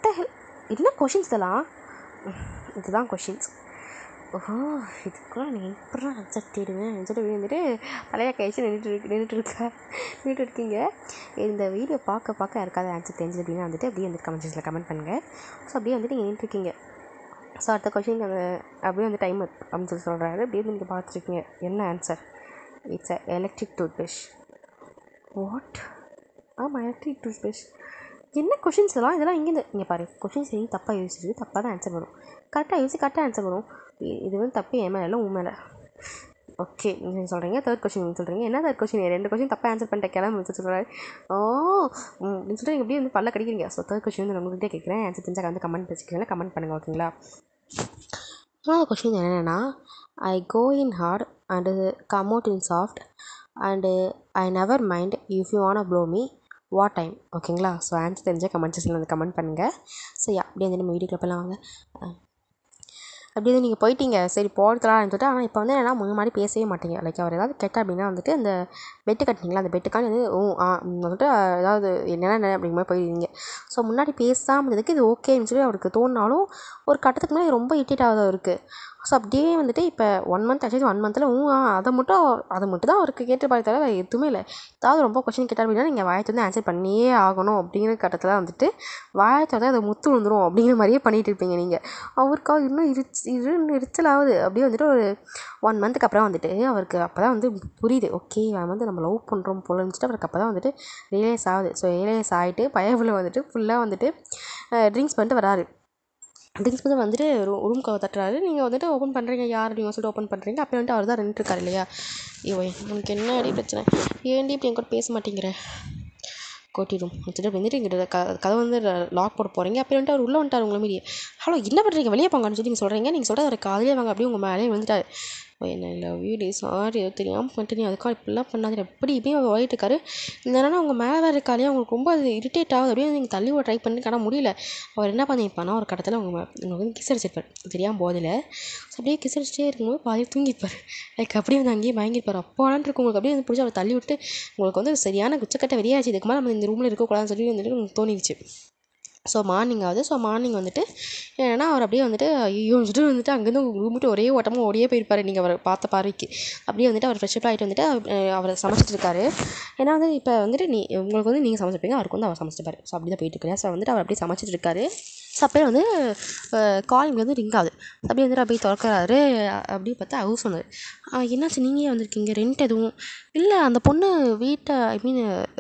the hell? என்ன questions இதெல்லாம்? இதுதான் questions. இதுக்குலாம் நீ எப்படா ஆன்சர் தேடுவேன் சொல்லிட்டு வந்துட்டு தலையாக கழிச்சு நின்றுட்டு இருக்கீங்க. இந்த வீடியோ பார்க்க யாருக்காவது ஆன்சர் தெரிஞ்சது அப்படின்னா வந்துட்டு அப்படியே வந்து கமெண்ட் கமெண்ட் பண்ணுங்கள். ஸோ அப்படியே வந்துட்டு நீங்கள் நின்றுருக்கீங்க. ஸோ அடுத்த கொஷின் அந்த அப்படியே வந்து டைம் அப்படின்னு சொல்கிறாரு. அப்படியே நீங்கள் பார்த்துருக்கீங்க. என்ன answer? It's electric tooth brush. What? ஆமாம் எலக்ட்ரிக் டூத் ப்ரஷ். என்ன கொஷின்ஸ் இதெல்லாம் இங்கேருந்து இங்கே பாரு. கொஷின்ஸ் எங்கேயும் தப்பாக யோசிச்சுட்டு தப்பாக தான் ஆன்சர் வரும். கரெக்டாக ஆன்சர் வரும். இது வந்து தப்பு என் மேலே இல்லை உன் மேலே. ஓகே நீங்கள் சொல்கிறீங்க. தேர்ட் கொஷின் நீங்கள் சொல்கிறீங்க. என்ன தேர்ட் கொஷின்? 2 கொஷின் தப்பாக ஆன்சர் பண்ணிட்டேன் கிளம்பு சொல்கிறாரு. அப்படின்னு சொல்லிட்டு நீங்கள் எப்படியும் வந்து பல்ல கடிக்கிறீங்க. ஸோ தேர்ட் கொஷின் வந்து நான் உங்கள்கிட்ட கேட்குறேன். ஆன்சர் தெரிஞ்சால் வந்து கமெண்ட் வச்சுக்கிறேன், கமெண்ட் பண்ணுங்கள் ஓகேங்களா. கொஷின் என்னென்னா, I go in hard and come out in soft and I never mind if you want blow me what time. ஓகேங்களா. ஸோ ஆன்சர் தெரிஞ்சால் கமெண்ட் செக்ஷனில் வந்து கமெண்ட் பண்ணுங்கள். ஸோ அப்படியே வந்து நம்ம வீடியோக்குள்ள போகலாம் வாங்க. அப்படியே நீங்கள் போயிட்டீங்க, சரி போகிறதுலாம் இருந்துட்டு. ஆனால் இப்போ வந்து என்னன்னா முன்னாடி பேசவே மாட்டீங்க. லைக் அவர் ஏதாவது கேட்டால் அப்படின்னா வந்துட்டு அந்த பெட்டு கட்டினீங்களா, அந்த பெட்டுக்கான வந்து வந்துட்டு ஏதாவது என்னென்ன அப்படிங்கிற மாதிரி போயிடுவீங்க. ஸோ முன்னாடி பேசாமல் இருந்ததுக்கு இது ஓகேன்னு சொல்லி அவருக்கு தோணினாலும் ஒரு கட்டத்துக்கு மேலே ரொம்ப இரிட்டேட் ஆகுது அவருக்கு. ஸோ அப்படியே வந்துட்டு இப்போ 1 மந்த் ஆச்சு. 1 மந்தில் அதை மட்டும் தான் அவருக்கு கேட்டுப்பாரு தவிர வேறு எதுவுமே இல்லை. ஏதாவது ரொம்ப கொஸ்டின் கேட்டார் அப்படின்னா நீங்கள் வாயை திறந்து ஆன்சர் பண்ணியே ஆகணும் அப்படிங்கிற கட்டத்தில் வந்துட்டு வாயை திறந்து அதை முத்து விழுந்துரும் அப்படிங்கிற மாதிரியே பண்ணிகிட்டு இருப்பீங்க நீங்கள். அவருக்காக இன்னும் எரிச்சல் ஆகுது. அப்படியே வந்துட்டு ஒரு 1 மந்த்துக்கு அப்புறம் வந்துட்டு அவருக்கு அப்போ தான் வந்து புரியுது, ஓகே அவன் வந்து நம்ம லவ் பண்ணுறோம் போல இருந்துச்சுட்டு அவருக்கு அப்போ தான் வந்துட்டு ரியலைஸ் ஆகுது. ஸோ ரியலைஸ் ஆகிட்டு பயவில் வந்துட்டு ஃபுல்லாக வந்துட்டு ட்ரிங்க்ஸ் பண்ணிட்டு வராரு. ட்ரிங்க்ஸ் பண்ணி வந்துட்டு ரூம் கதவை தட்டுறாரு. நீங்கள் வந்துட்டு ஓப்பன் பண்ணுறீங்க, யார் நீங்கள் சொல்லிட்டு ஓப்பன் பண்ணுறீங்க. அப்போ வந்துட்டு அவர் தான் நின்றுருக்காரு இல்லையா. ஐயோ உனக்கு என்ன அடி பிரச்சனை, ஏன்டி இப்படி என் கூட பேச மாட்டேங்கிற, கொட்டிடும் வச்சுட்டு வந்துட்டு இங்கிட்ட கதை வந்து லாக் போட போகிறீங்க. அப்போ வந்துட்டு அவர் உள்ளே வந்துட்டார் உங்களை மீறி. ஹலோ என்ன பண்ணுறீங்க, வெளியே போங்கன்னு சொல்லி நீங்கள் சொல்கிறீங்க. நீங்கள் சொல்கிற அவர் காலையே வாங்க அப்படியே உங்கள் மேலே வந்துட்டார். என்ன லவ் யூ டே, சாரி தெரியாமல் பண்ணிட்டு நீ அதுக்காக இப்படிலாம் பண்ணாது எப்படி இப்படியும் அவர் ஓடிட்டு இருக்காரு. இல்லைன்னா அவங்க மேலே வேறு இருக்காளே அவங்களுக்கு ரொம்ப அது இரிட்டேட் ஆகுது. அப்படியே நீங்கள் தள்ளி ட்ரை பண்ணி ஆனால் முடியல. அவர் என்ன பண்ணியிருப்பானா ஒரு கட்டத்தில் உங்களுக்கு வந்து கிஸ் அடிச்சிருப்பார் தெரியாமல் போதில். ஸோ அப்படியே கிஸ் அடிச்சிட்டே இருக்கும்போது பாதியில் தூங்கியிருப்பார். லைக் அப்படியே வந்து அங்கேயே வாங்கியிருப்பார். அப்போலான் இருக்கு உங்களுக்கு. அப்படியே வந்து பிடிச்சி அவர் தள்ளி விட்டு உங்களுக்கு வந்து சரியான குச்சக்கட்டை வெளியாச்சு. இதுக்கு மேலே நம்ம இந்த ரூமில் இருக்கக்கூடாதுன்னு சொல்லி வந்துட்டு உங்களுக்கு தோணிடுச்சு. ஸோ மார்னிங் வந்துட்டு ஏன்னா அவர் அப்படியே வந்துட்டு ஐயோ வந்துட்டு அங்கேருந்து ரூம் விட்டு ஒரே ஓட்டமாக ஓடியே போயிருப்பார். நீங்கள் அவரை பார்த்த பார்வைக்கு அப்படியே வந்துட்டு அவர் ஃப்ரெஷ்அப் ஆகிட்டு வந்துட்டு அவரை சமைச்சிட்டு இருக்காரு. ஏன்னா வந்து இப்போ வந்துட்டு உங்களுக்கு வந்து நீங்கள் சமைச்சிருப்பீங்க, அவருக்கு வந்து அவர் சமைச்சிருப்பாரு. ஸோ அப்படி தான் போயிட்டு இருக்காரு. ஸோ வந்துட்டு அவர் அப்படியே சமைச்சிட்டு இருக்காரு. ஸோ அப்போயே வந்து காலிங் வந்து ரிங் ஆகுது. அப்படியே வந்துட்டு அப்படியே திறக்கிறாரு. அப்படியே பார்த்தா ஹவுஸ் ஓனர். என்னாச்சு நீங்கள் வந்திருக்கீங்க, ரெண்ட் எதுவும் இல்லை, அந்த பொண்ணு வீட்டை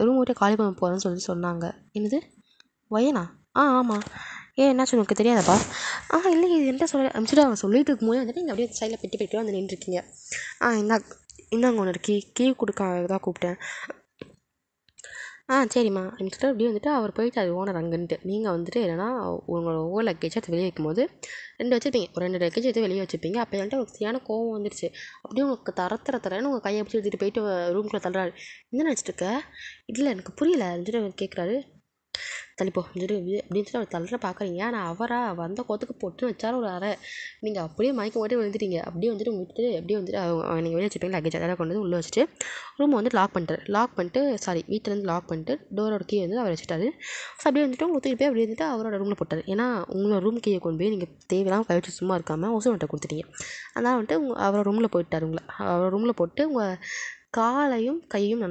ரூம் விட்டு காலி பண்ண போகிறேன்னு சொல்லி சொன்னாங்க. என்னது வயனா? ஆமாம். என்னாச்சு உனக்கு தெரியாதப்பா? இல்லையே இது என்கிட்ட சொல்ல அனுப்பிச்சிட்டு அவன் சொல்லிட்டு இருக்கும்போது வந்துட்டு நீங்கள் அப்படியே சைடில் பெட்டி வந்து நின்றுருக்கீங்க. இந்தாங்க ஒன்று கீ கொடுக்க தான் கூப்பிட்டேன். சரிம்மா அனுப்பிச்சிட்டு அப்படியே வந்துட்டு அவர் போயிட்டு அது ஓனர் அங்கேன்ட்டு. நீங்கள் வந்துட்டு என்னென்னா உங்களோட ஓவர் லக்கேஜ் அது வெளியே வைக்கும்போது 2 வச்சுருப்பீங்க. ஒரு 2 லக்கேஜ் எடுத்து வெளியே வச்சுருப்பீங்க. அப்போ வந்துட்டு உங்களுக்கு சரியான கோவம் வந்துடுச்சு. அப்படியே உங்களுக்கு தரன்னு உங்கள் கையை பிடிச்சி எடுத்துகிட்டு போயிட்டு ரூம்குள்ளே தள்ளுறாரு. என்ன நினச்சிட்டு இருக்க? இல்லை எனக்கு புரியல வந்துட்டு கேட்குறாரு. தள்ளிப்போ வந்துட்டு அப்படின்னு சொல்லி அவர் தள்ளுற பார்க்குறீங்க. ஆனால் வந்த கோத்துக்கு பொட்டுன்னு வச்சாலும் ஒரு அறை. நீங்கள் அப்படியே மயக்கம் போட்டு விழுந்துட்டீங்க. அப்படியே வந்துட்டு விட்டுட்டு அப்படியே வந்துட்டு நீங்கள் வெளியே வச்சுப்பீங்க லக்கேஜ் அதெல்லாம் கொண்டு வந்து உள்ளே வச்சுட்டு ரூமை வந்து லாக் பண்ணிட்டு வீட்டிலேருந்து லாக் பண்ணிட்டு டோரோட கீ வந்து அவர் வச்சுட்டாரு. ஸோ அப்படியே வந்துட்டு உங்களை தூக்கி போய் அப்படியே வந்துட்டு அவரோட ரூமில் போட்டார். ஏன்னா உங்களோட ரூம் கீயை கொண்டு போய் நீங்கள் தேவையில்லாமல் கழிச்சு சும்மா இருக்காமல் ஒசோன்கிட்ட கொடுத்துட்டீங்க. அதனால் வந்துட்டு அவரோட ரூமில் போயிட்டார். அவரோட ரூமில் போட்டு உங்கள் காலையும் கையும்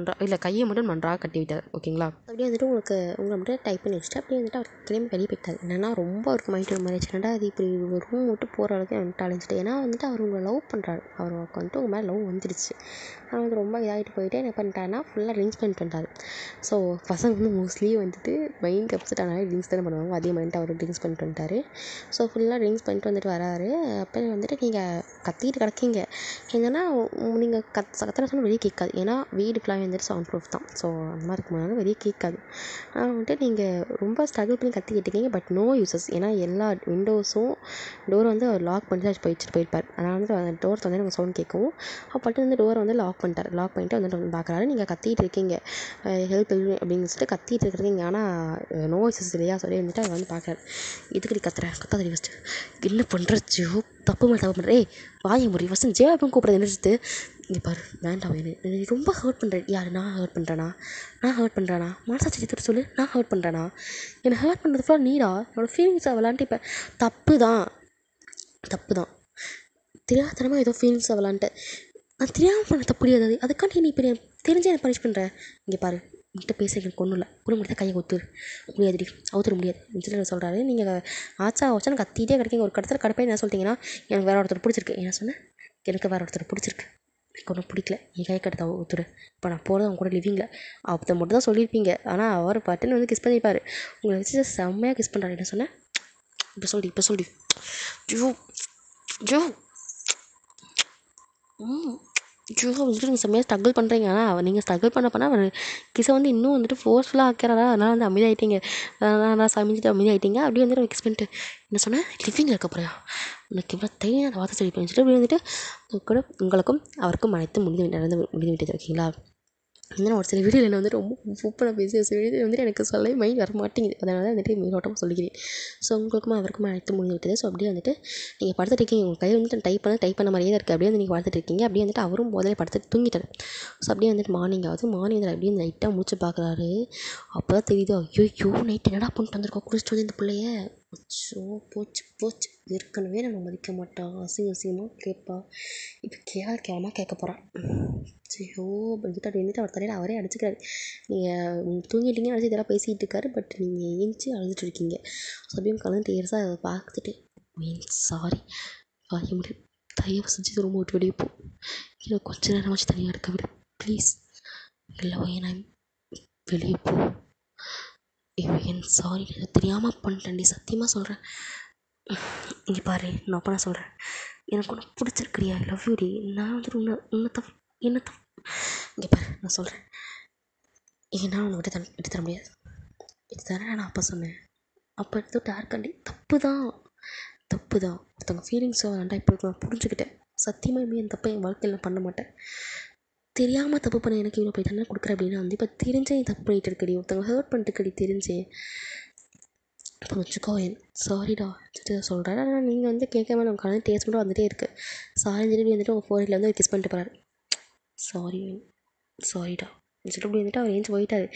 கையை மட்டும் நன்றாக கட்டி விட்டார். ஓகேங்களா. அப்படியே வந்துட்டு உங்களை மட்டும் டைப் பண்ணி வச்சுட்டு அப்படியே வந்துட்டு அவர் கிளம்பி வெளியே போயிட்டார். என்னன்னா ரொம்ப அவருக்கு மைண்ட் ஒரு மாதிரி ஆச்சுன்னா அது இப்படி ஒரு ரூம் விட்டு போகிற அளவுக்கு வந்துட்டு அழைஞ்சிட்டு. ஏன்னா வந்துட்டு அவர் உங்களை லவ் பண்ணுறாரு. அவருக்கு வந்துட்டு உங்கள் மேலே லவ் வந்துடுச்சு. ஆனால் வந்து ரொம்ப இதாகிட்டு போயிட்டு என்ன பண்ணிட்டாருன்னா ஃபுல்லாக ட்ரிங்க்ஸ் பண்ணிட்டு வந்தார். ஸோ பசங்க வந்து மோஸ்ட்லி வந்துட்டு மைண்ட் அப்செட் ஆனாலே ட்ரிங்க்ஸ் தானே பண்ணுவாங்க. அதே மைண்ட் அவர் ட்ரிங்க்ஸ் பண்ணிட்டு வந்துட்டார். ஸோ ஃபுல்லாக ட்ரிங்க்ஸ் பண்ணிட்டு வந்துட்டு வராரு. அப்போ வந்துட்டு நீங்கள் கத்திட்டு கிடக்கீங்க. என்னன்னா நீங்கள் கத்துற சொன்னால் வெளியே கேட்காது. ஏன்னா வீடு ஃபுல்லாகவே வந்துட்டு சவுண்ட் ப்ரூஃப் தான். ஸோ அந்த மாதிரி இருக்கும்போது வெளியே கேட்காது. ஆனால் வந்துட்டு நீங்கள் ரொம்ப ஸ்ட்ரகிள் பண்ணி கத்திக்கிட்டு இருக்கீங்க. But no uses. ஏன்னா எல்லா விண்டோஸும் டோரை வந்து அவர் லாக் பண்ணிட்டு தான் போயிருப்பார். அதனால் வந்துட்டு அந்த டோர் வந்து எனக்கு சவுண்ட் கேட்கவும் அப்பட்டு வந்து டோரை வந்து லாக் பண்ணிட்டு வந்துட்டு பார்க்குறாரு. நீங்கள் கத்திட்டு இருக்கீங்க, ஹெல்ப் அப்படின்னு சொல்லிட்டு கத்திட்டு இருக்கிறீங்க. ஆனால் நோ யூசஸ் இல்லையா சொல்லி வந்துட்டு அவர் வந்து பார்க்குறாரு. இதுக்கடி கத்தாதடி ஃபஸ்ட்டு என்ன பண்ணுற ஜோ, தப்பு பண்ணுற. வாயை முடி ஃபஸ்ட்டு ஜே அப்படின்னு கூப்பிட்றது நினைச்சிட்டு இங்கே பாரு வேண்டாம். என்ன ரொம்ப ஹர்ட் பண்ணுறேன். யார் நான் ஹர்ட் பண்ணுறேனா? மனசாட்சி எடுத்துகிட்டு சொல்லு. நான் ஹர்ட் பண்ணுறேனா? என்னை ஹர்ட் பண்ணுறது ஃபுல்லாக நீடா? என்னோடய ஃபீலிங்ஸை விளாண்ட்டு இப்போ தப்பு தான் தெரியாதனமாக ஏதோ ஃபீலிங்ஸை விளாண்ட்டு நான் தெரியாமல் பண்ண தப்பு முடியாது. அதுக்காண்டி நீ இப்போ தெரிஞ்சு என்ன பனிஷ் பண்ணுற? இங்கே பாரு என்கிட்ட பேச எனக்கு ஒன்றும் இல்லை. ஒரு முடியாது கையை முடியாதுடி அவுத்துற முடியாது அப்படின்னு சொல்கிறாரு. நீங்கள் ஆச்சான்னு கத்திட்டே கிடைக்கிங்க. ஒரு கடத்தில் கடுப்பாக என்ன சொல்லிட்டீங்கன்னா எனக்கு வேறு ஒருத்தர் பிடிச்சிருக்கு. என்ன சொன்னேன்? எனக்கு வேறு ஒருத்தர் பிடிச்சிருக்கு. எனக்கு ஒன்றும் பிடிக்கல. என் கை கட்டத்தை ஒத்துடு. இப்போ நான் போகிறது அவங்க கூட லிவிங்கில் அப்போ மட்டும் தான் சொல்லியிருப்பீங்க. ஆனால் அவர் பட்டுன்னு வந்து கிஸ் பண்ணியிருப்பார். உங்களை வச்சு செம்மையாக கிஸ் பண்ணுறாரு. என்ன சொன்னேன்? இப்போ சொல்லி ஜோ வந்துட்டு நீங்கள் செம்மையாக ஸ்ட்ரகிள் பண்ணுறீங்க. ஆனால் நீங்கள் ஸ்ட்ரகிள் பண்ண அவர் கிஸை வந்து இன்னும் வந்துட்டு ஃபோர்ஸ்ஃபுல்லாக ஆக்கிறாரா. அதனால் வந்து அமைதியாகிட்டீங்க. நான் சமைச்சிட்டு அமைதியாகிட்டீங்க. அப்படியே வந்துட்டு கிஸ் பண்ணிட்டு என்ன சொன்னேன்? லிவிங்கில் இருக்க போறியா? உனக்கு இவ்வளோ தைரியம் அந்த வார்த்தை சொல்லி பண்ணிட்டு அப்படி வந்துட்டு உங்களுக்கும் அவருக்கும் அனைத்து முடிந்து விட்டது. ஓகேங்களா. இருந்தாலும் ஒரு சில வீடியோவில் என்ன வந்துட்டு ரொம்ப சூப்பராக பேசி ஒரு சில வீடியோ வந்துட்டு எனக்கு சொல்லவே மைண்ட் வர மாட்டேங்குது. அதனால வந்துட்டு மேலோட்டமாக சொல்லிக்கிறேன். ஸோ உங்களுக்கும் அவருக்கும் அழைத்து முடிஞ்சு விட்டது. ஸோ அப்படியே வந்துட்டு நீங்கள் படுத்துட்டு இருக்கீங்க, உங்கள் கை வந்துட்டு டைப் பண்ண மாதிரியே தான் இருக்குது. அப்படியே வந்து நீங்கள் படுத்துட்டு இருக்கீங்க. அப்படியே வந்துட்டு அவரும் முதல்ல படுத்துட்டு தூங்கிட்டார். ஸோ அப்படியே வந்துட்டு மார்னிங் வந்து அப்படியே லைட்டாக மூச்சு பார்க்குறாரு. அப்போ தான் தெரியுது, ஐயோ நைட் என்னடா பண்ணிட்டு வந்திருக்கோம் குளிச்சுட்டு வந்து இந்த பிள்ளைய. அச்சோ போச்சு. ஏற்கனவே நம்ம மதிக்க மாட்டோம், அசிங்கமாக கேட்பா. இப்போ கேவலமாக கேட்க போகிறான். ஐயோ வந்துட்டு அவர் தலையில் அவரே அடிச்சுக்கிறாரு. நீங்கள் தூங்கிட்டீங்கன்னு நினச்சி இதெல்லாம் பேசிகிட்டு இருக்காரு. பட் நீங்கள் ஏஞ்சி அழுதுட்டு இருக்கீங்க. ஸோ அப்படியே கலந்து டீயர்ஸாக அதை பார்த்துட்டு சாரி வாய முடியும், தயவு செஞ்சு ரொம்ப விட்டு வெளியே போ, எனக்கு கொஞ்ச நேரம் வச்சு தனியாக இருக்க விடு ப்ளீஸ். இல்லை நான் வெளியே போ. சாரி, தெரியாமல் பண்ணிட்டேன்டி, சத்தியமாக சொல்கிறேன். இங்கே பாரு, நான் அப்போ நான் சொல்கிறேன், எனக்கு ஒன்று பிடிச்சிருக்கிறியா, ஐ லவ் யூ டி. நான் வந்துட்டு என்ன தப்பு இங்கே பாரு, நான் சொல்கிறேன், ஏன்னா உன்னை விட்டு தர முடியாது. இது தானே நான் அப்போ சொன்னேன். அப்போ எடுத்து டார்க்கண்டி தப்பு தான். ஒருத்தவங்க ஃபீலிங்ஸோ வேண்டாம். இப்போ நான் புரிஞ்சுக்கிட்டேன். சத்தியமாக இனிமேல் என் தப்பை என் வாழ்க்கையில் நான் பண்ண மாட்டேன். தெரியாமல் தப்பு பண்ண எனக்கு இவ்வளோ போய் தண்டனை கொடுக்குறேன் அப்படின்னா வந்து இப்போ தெரிஞ்சே தப்பு பண்ணிகிட்டு இருக்கடி, ஒருத்தவங்க ஹர்ட் பண்ணிட்டு இருக்கடி தெரிஞ்சே. இப்போ வச்சுக்கோ சாரிடா சொல்கிறேன். ஆனால் நீங்கள் வந்து கேட்காம நம்ம கலந்து டேஸ்ட் மட்டும் வந்துகிட்டே இருக்குது. சாரி திருப்பி வந்துட்டு உங்கள் ஃபோரில் வந்து கிஸ் பண்ணிட்டு போகிறாரு. சாரிடா சொல்லிட்டு அப்படி வந்துட்டு அவர் ஏஞ்சி போயிட்டார்.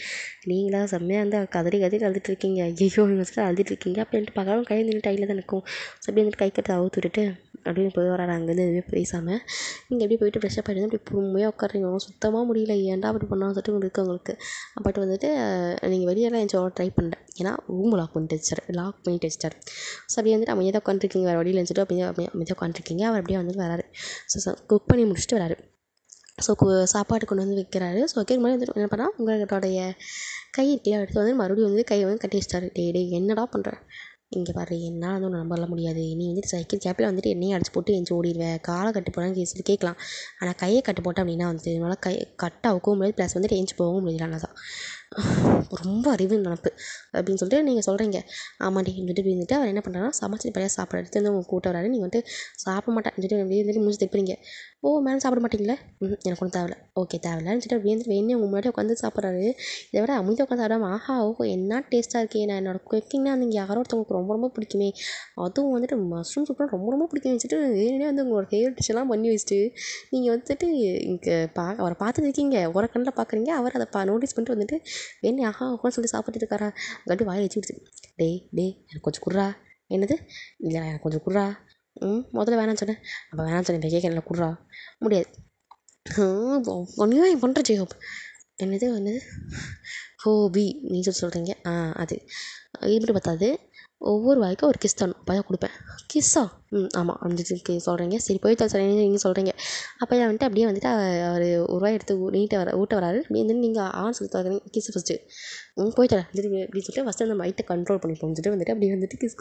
நீங்களா செம்மையாக வந்து கதறி அழுதுட்டு இருக்கீங்க. ஐயோ நீங்கள் வச்சுட்டு அழுதுட்டு இருக்கீங்க. அப்படின்ட்டு பார்க்கலாம் கை நின்று டையில் தான் நிற்கும். ஸோ அப்படி வந்துட்டு கை கட்டு அவுத்து விட்டுட்டு அப்படின்னு போய் வராரு. அங்கேருந்து எதுவுமே பேசாமல் நீங்கள் எப்படி போயிட்டு ஃப்ரெஷ்ஷப் ஆகிட்டு அப்படி பொறுமையாக உட்காடுறீங்க. சுத்தமாக முடியல, ஏன்டா அப்படி பண்ணாலும் சொல்லிட்டு உங்களுக்கு உங்களுக்கு பட் வந்துட்டு நீங்கள் வெளியெல்லாம் என்ஜாய் ட்ரை பண்ணல, ஏன்னா ரூம் லாக் பண்ணிட்டு வச்சிட்டார். ஸோ அப்படியே வந்துட்டு அமைதியாக தான் உட்காந்துருக்கீங்க. வேறு வழியில் இருந்துட்டு அமைதியாக உட்காந்துருக்கீங்க. அவர் அப்படியே வந்துட்டு வராரு. ஸோ குக் பண்ணி முடிச்சுட்டு வராரு. ஸோ சாப்பாடு கொண்டு வந்து வைக்கிறாரு. ஸோ வைக்கிற மாதிரி வந்துட்டு என்ன பண்ணால் உங்களுடைய கை கீழே எடுத்து வந்து மறுபடியும் வந்து கையை வந்து கட்டி வச்சிட்டாரு. டே என்னடா பண்ணுற, இங்கே பாரு, என்னால் வந்து ஒன்று நம்பலாம் முடியாது. நீ வந்துட்டு சைக்கிள் கேப்பில் வந்துட்டு என்னையும் அடிச்சு போட்டு எஞ்சி ஓடிடுவேன். காலை கட்டு போனான்னு கேட்கலாம். ஆனால் கையை கட்டு போட்டேன் அப்படின்னா வந்துட்டு என்னால் கட்ட அவுக்கவும் முடியாது, ப்ளஸ் வந்துட்டு எஞ்சி போகவும் முடியல. தான் ரொம்ப அறிவு நினப்பு அப்படின்னு சொல்லிட்டு நீங்கள் சொல்கிறீங்க. ஆமாண்டி வந்துட்டு வந்துட்டு அவர் என்ன பண்ணுறாருன்னா சமைச்சு பழைய சாப்பிட எடுத்து வந்து உங்கள் கூட்ட வராரு. நீங்கள் வந்துட்டு சாப்பிட மாட்டேன் வந்துட்டு அப்படியே வந்துட்டு முடிஞ்சு தைப்பீங்க. ஓ மேடம் சாப்பிட மாட்டீங்களே, எனக்கு ஒன்றும் தேவையில்ல, ஓகே தேவையில்லன்னு சொல்லிட்டு அப்படியே வந்துட்டு வேணே உங்கள் முன்னாடி உட்காந்து சாப்பிட்றாரு. இதை விட அமைதியாக உட்காந்து சாப்பிடாம ஆஹா ஓஹோ என்ன டேஸ்ட்டாக இருக்கே, நான் என்னோட குக்கிங்னா நீங்கள் யாரோ ஒருத்தவங்களுக்கு ரொம்ப பிடிக்குமே, அதுவும் வந்துட்டு மஷ்ரூம் சூப்பராக ரொம்ப பிடிக்கும் வச்சுட்டு வேணே வந்து உங்களோட ஃபேவரட் டிஷ்ஷெல்லாம் பண்ணி வச்சுட்டு நீங்கள் வந்துட்டு இங்கே அவரை பார்த்துட்டு இருக்கீங்க, ஒரு கண்ணில் பார்க்குறீங்க. அவர் அதை நோட்டீஸ் பண்ணிட்டு வந்துட்டு வேணே ஆஹா ஓஹோன்னு சொல்லி சாப்பிட்டுட்டு இருக்காரா. கட்டி வாயில் வச்சு விடுச்சு. டேய் எனக்கு கொஞ்சம் குட்றா. என்னது, இல்லை எனக்கு கொஞ்சம் குட்றா. முதல்ல வேணான்னு சொன்னேன், அப்போ வேணான்னு சொன்னேன், இப்போ கேட்க குட்றா முடியாது. ஒன்றையும் பண்ணுற ஜெயஹோப். என்னது ஹோபி நீ சொல்கிறீங்க. அது எப்படி பார்த்தாது ஒவ்வொரு வாய்க்கும் ஒரு கிஸ் தரணும், அப்போ தான் கொடுப்பேன். கிஸ்ஸா? ஆமாம் அந்த சொல்கிறீங்க. சரி போய் தான் நீங்கள் சொல்கிறீங்க. அப்போ வந்துட்டு அப்படியே வந்துட்டு அவர் ஒரு வாய் எடுத்து ஊட்ட வராரு. அப்படியே வந்து நீங்கள் சொல்லி தரீங்க கிஸ் ஃபஸ்ட்டு போய் தரேன் அப்படின்னு சொல்லிட்டு ஃபஸ்ட்டு அந்த மைட்டை கண்ட்ரோல் பண்ணி போஞ்சிட்டு வந்துட்டு அப்படியே வந்துட்டு கிஸ்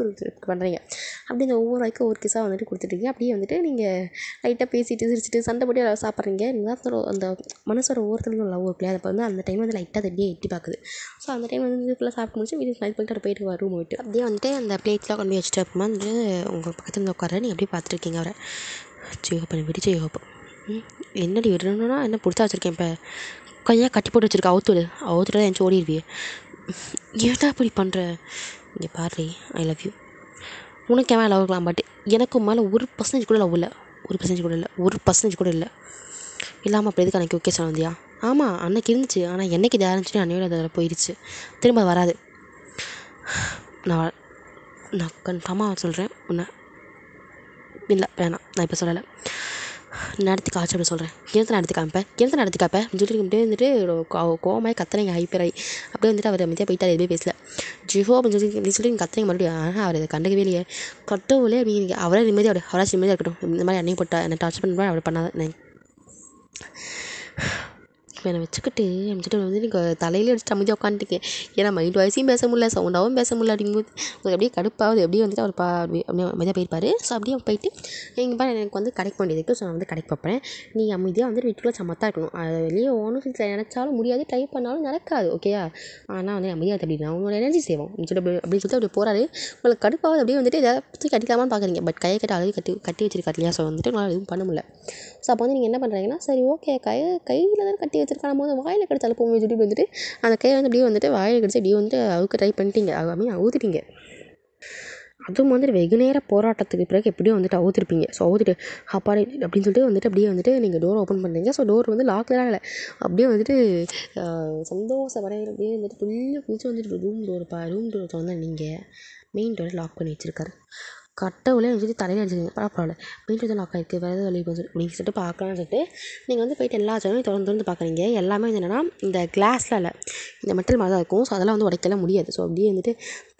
பண்ணுறீங்க. அப்படி இந்த ஒவ்வொரு வாய்க்கும் ஒரு கிஸ்ஸாக வந்துட்டு கொடுத்துட்டீங்க. அப்படியே வந்துட்டு நீங்கள் லைட்டாக பேசிட்டு சிரிச்சிட்டு சண்டை போட்டு சாப்பிட்றீங்க. நீங்கள் அந்த மனசோட ஓரத்தில் லவ் இருக்கு, அதை வந்து அந்த டைம் வந்து லைட்டாக அப்படியே எட்டி பார்க்குது. ஸோ அந்த டைம் வந்து ஃபுல்லாக சாப்பிட்டு முடிச்சு வீட்டுக்கு நைட் பண்ணிட்டு போயிட்டு ரூம் போயிட்டு அப்படியே வந்துட்டு அந்த பிளேட்லாம் கொண்டு போய் வச்சுட்டு அப்புறமா வந்து உங்கள் பக்கத்தில் வந்து உட்கார நீங்கள் அப்படியே பார்த்துருக்கீங்க அவரை. ஜெயஹோப்பன் விடு ஜெயஹோப்பன், என்னடி விடணும்னா என்ன பிடிச்சா வச்சுருக்கேன், இப்போ கையாக கட்டி போட்டு வச்சுருக்கேன், அவுத்துட்டு தான் என் ஓடிடுவியே, ஏன்டா இப்படி பண்ணுற. இங்கே பாரு, ஐ லவ் யூ. உனக்கு என் மேலே லவ் இருக்கலாம், பட் எனக்கு மேலே 1% கூட லவ் இல்லை, 1% கூட இல்லை. இல்லாமல் அப்படி எதுக்கு அன்றைக்கி ஓகே சொன்ன வந்தியா? ஆமாம் அன்றைக்கி இருந்துச்சு, ஆனால் என்னைக்கு இது ஆரம்பிச்சுட்டு அன்னையோட அதில் போயிடுச்சு, திரும்ப வராது. நான் கன்ஃபார்மாக சொல்கிறேன் உன்னை, இல்லை வேணாம் நான் இப்போ சொல்லலை, நடத்தி காய்ச்சி அப்படி சொல்கிறேன். நடத்தி காப்பேன் அப்படின்னு சொல்லிட்டு அப்படியே வந்துட்டு கோவமாய் கத்துறீங்க ஹைப்பராகி. அப்படியே வந்துட்டு அவர் அமைதியாக போயிட்டார், எதுவுமே பேசல. ஜிஹோ அப்படின்னு சொல்லி நீங்கள் கத்துறீங்க மறுபடியும். அவர் இதை கண்டுக்கவே இல்லையே, கட்டவில்லை அப்படின்னு அவரே நிம்மதியாக அவராச்சும் நிம்மதியாக இருக்கட்டும். இந்த மாதிரி அன்னையும் போட்டா என்னை டார்ச்சர் பண்ணுவேன், அவர் பண்ணாத என்னை வச்சுக்கிட்டு வந்து நீங்கள் தலையிலே அடிச்சுட்டு அமைதியாக உட்காந்துருக்கேன். ஏன்னா மைண்ட் வாய்ஸையும் பேச முடியல, சவுண்டாகவும் பேச முடியல. அப்படிங்கும்போது உங்களுக்கு அப்படியே கடுப்பாகுது. அப்படியே வந்துட்டு அவர் அப்படியே அமைதியாக போயிருப்பார். ஸோ அப்படியே போயிட்டு நீங்கள் பாரு எனக்கு வந்து கடைக்கு வேண்டியது இருக்குது, ஸோ நான் வந்து கடைக்கு பார்ப்பேன், நீ அமைதியாக வந்து வீட்டுக்குள்ளே சமத்தாக இருக்கணும். அது வெளியே ஒன்றும் நினச்சாலும் முடியாது, ட்ரை பண்ணாலும் நடக்காது, ஓகேயா. ஆனால் வந்து அமைதியாக அப்படின்னா உங்களோட எனர்ஜி சேவும் அப்படின்னு சொல்லிட்டு அப்படியே போகிறாரு. உங்களுக்கு கடுப்பாவது அப்படியே வந்துட்டு எதாவது தூக்கி கட்டிக்கலாமான்னு பார்க்குறீங்க, பட் கையை கட்ட அழகு கட்டி வச்சிருக்காரு இல்லையா. ஸோ வந்துட்டு உங்களால் எதுவும் பண்ண முடியல. ஸோ அப்போ வந்து நீங்கள் என்ன பண்ணுறீங்கன்னா, சரி ஓகே கையில் தான் கட்டி கடிச்சிருக்கான போது வாயில் கடிச்சாலும் போகும் சொல்லி வந்துட்டு அந்த கையை வந்து அப்படியே வந்துட்டு வாயில் கடிச்சு அப்படியே வந்துட்டு அவுக்க ட்ரை பண்ணிட்டீங்க. அவுத்துட்டீங்க. அதுவும் வந்துட்டு வெகு நேர போராட்டத்துக்கு பிறகு எப்படியோ வந்துட்டு அவுத்திருப்பீங்க. ஸோ அவுத்துட்டு அப்பாடி அப்படின்னு சொல்லிட்டு வந்துட்டு அப்படியே வந்துட்டு நீங்கள் டோர் ஓப்பன் பண்ணுறீங்க. ஸோ டோர் வந்து லாக்லாம் இல்லை. அப்படியே வந்துட்டு சந்தோஷப்படையிற அப்படியே வந்துட்டு புள்ளி குதிச்சு வந்துட்டு ரூம் டோர் திறந்தா நீங்கள் மெயின் டோரை லாக் பண்ணி வச்சுருக்காரு. கட்டவுளே வந்துட்டு தலையில் அடிச்சிருங்க. பரவாயில்ல மெயின் டோர் தான் லாக் ஆகிருக்கு, வேறு எதாவது வழி அப்படின்னு சொல்லிட்டு பார்க்கலான்னு சொல்லிட்டு நீங்கள் வந்து போயிட்டு எல்லா ஜன்னலையும் திறந்து பார்க்குறீங்க. எல்லாமே வந்து என்னென்னா இந்த கிளாஸில் இல்லை, இந்த மெட்டல் மாதிரி தான் இருக்கும். ஸோ அதெல்லாம் வந்து உடைக்கலாம் முடியாது. ஸோ அப்படியே வந்துட்டு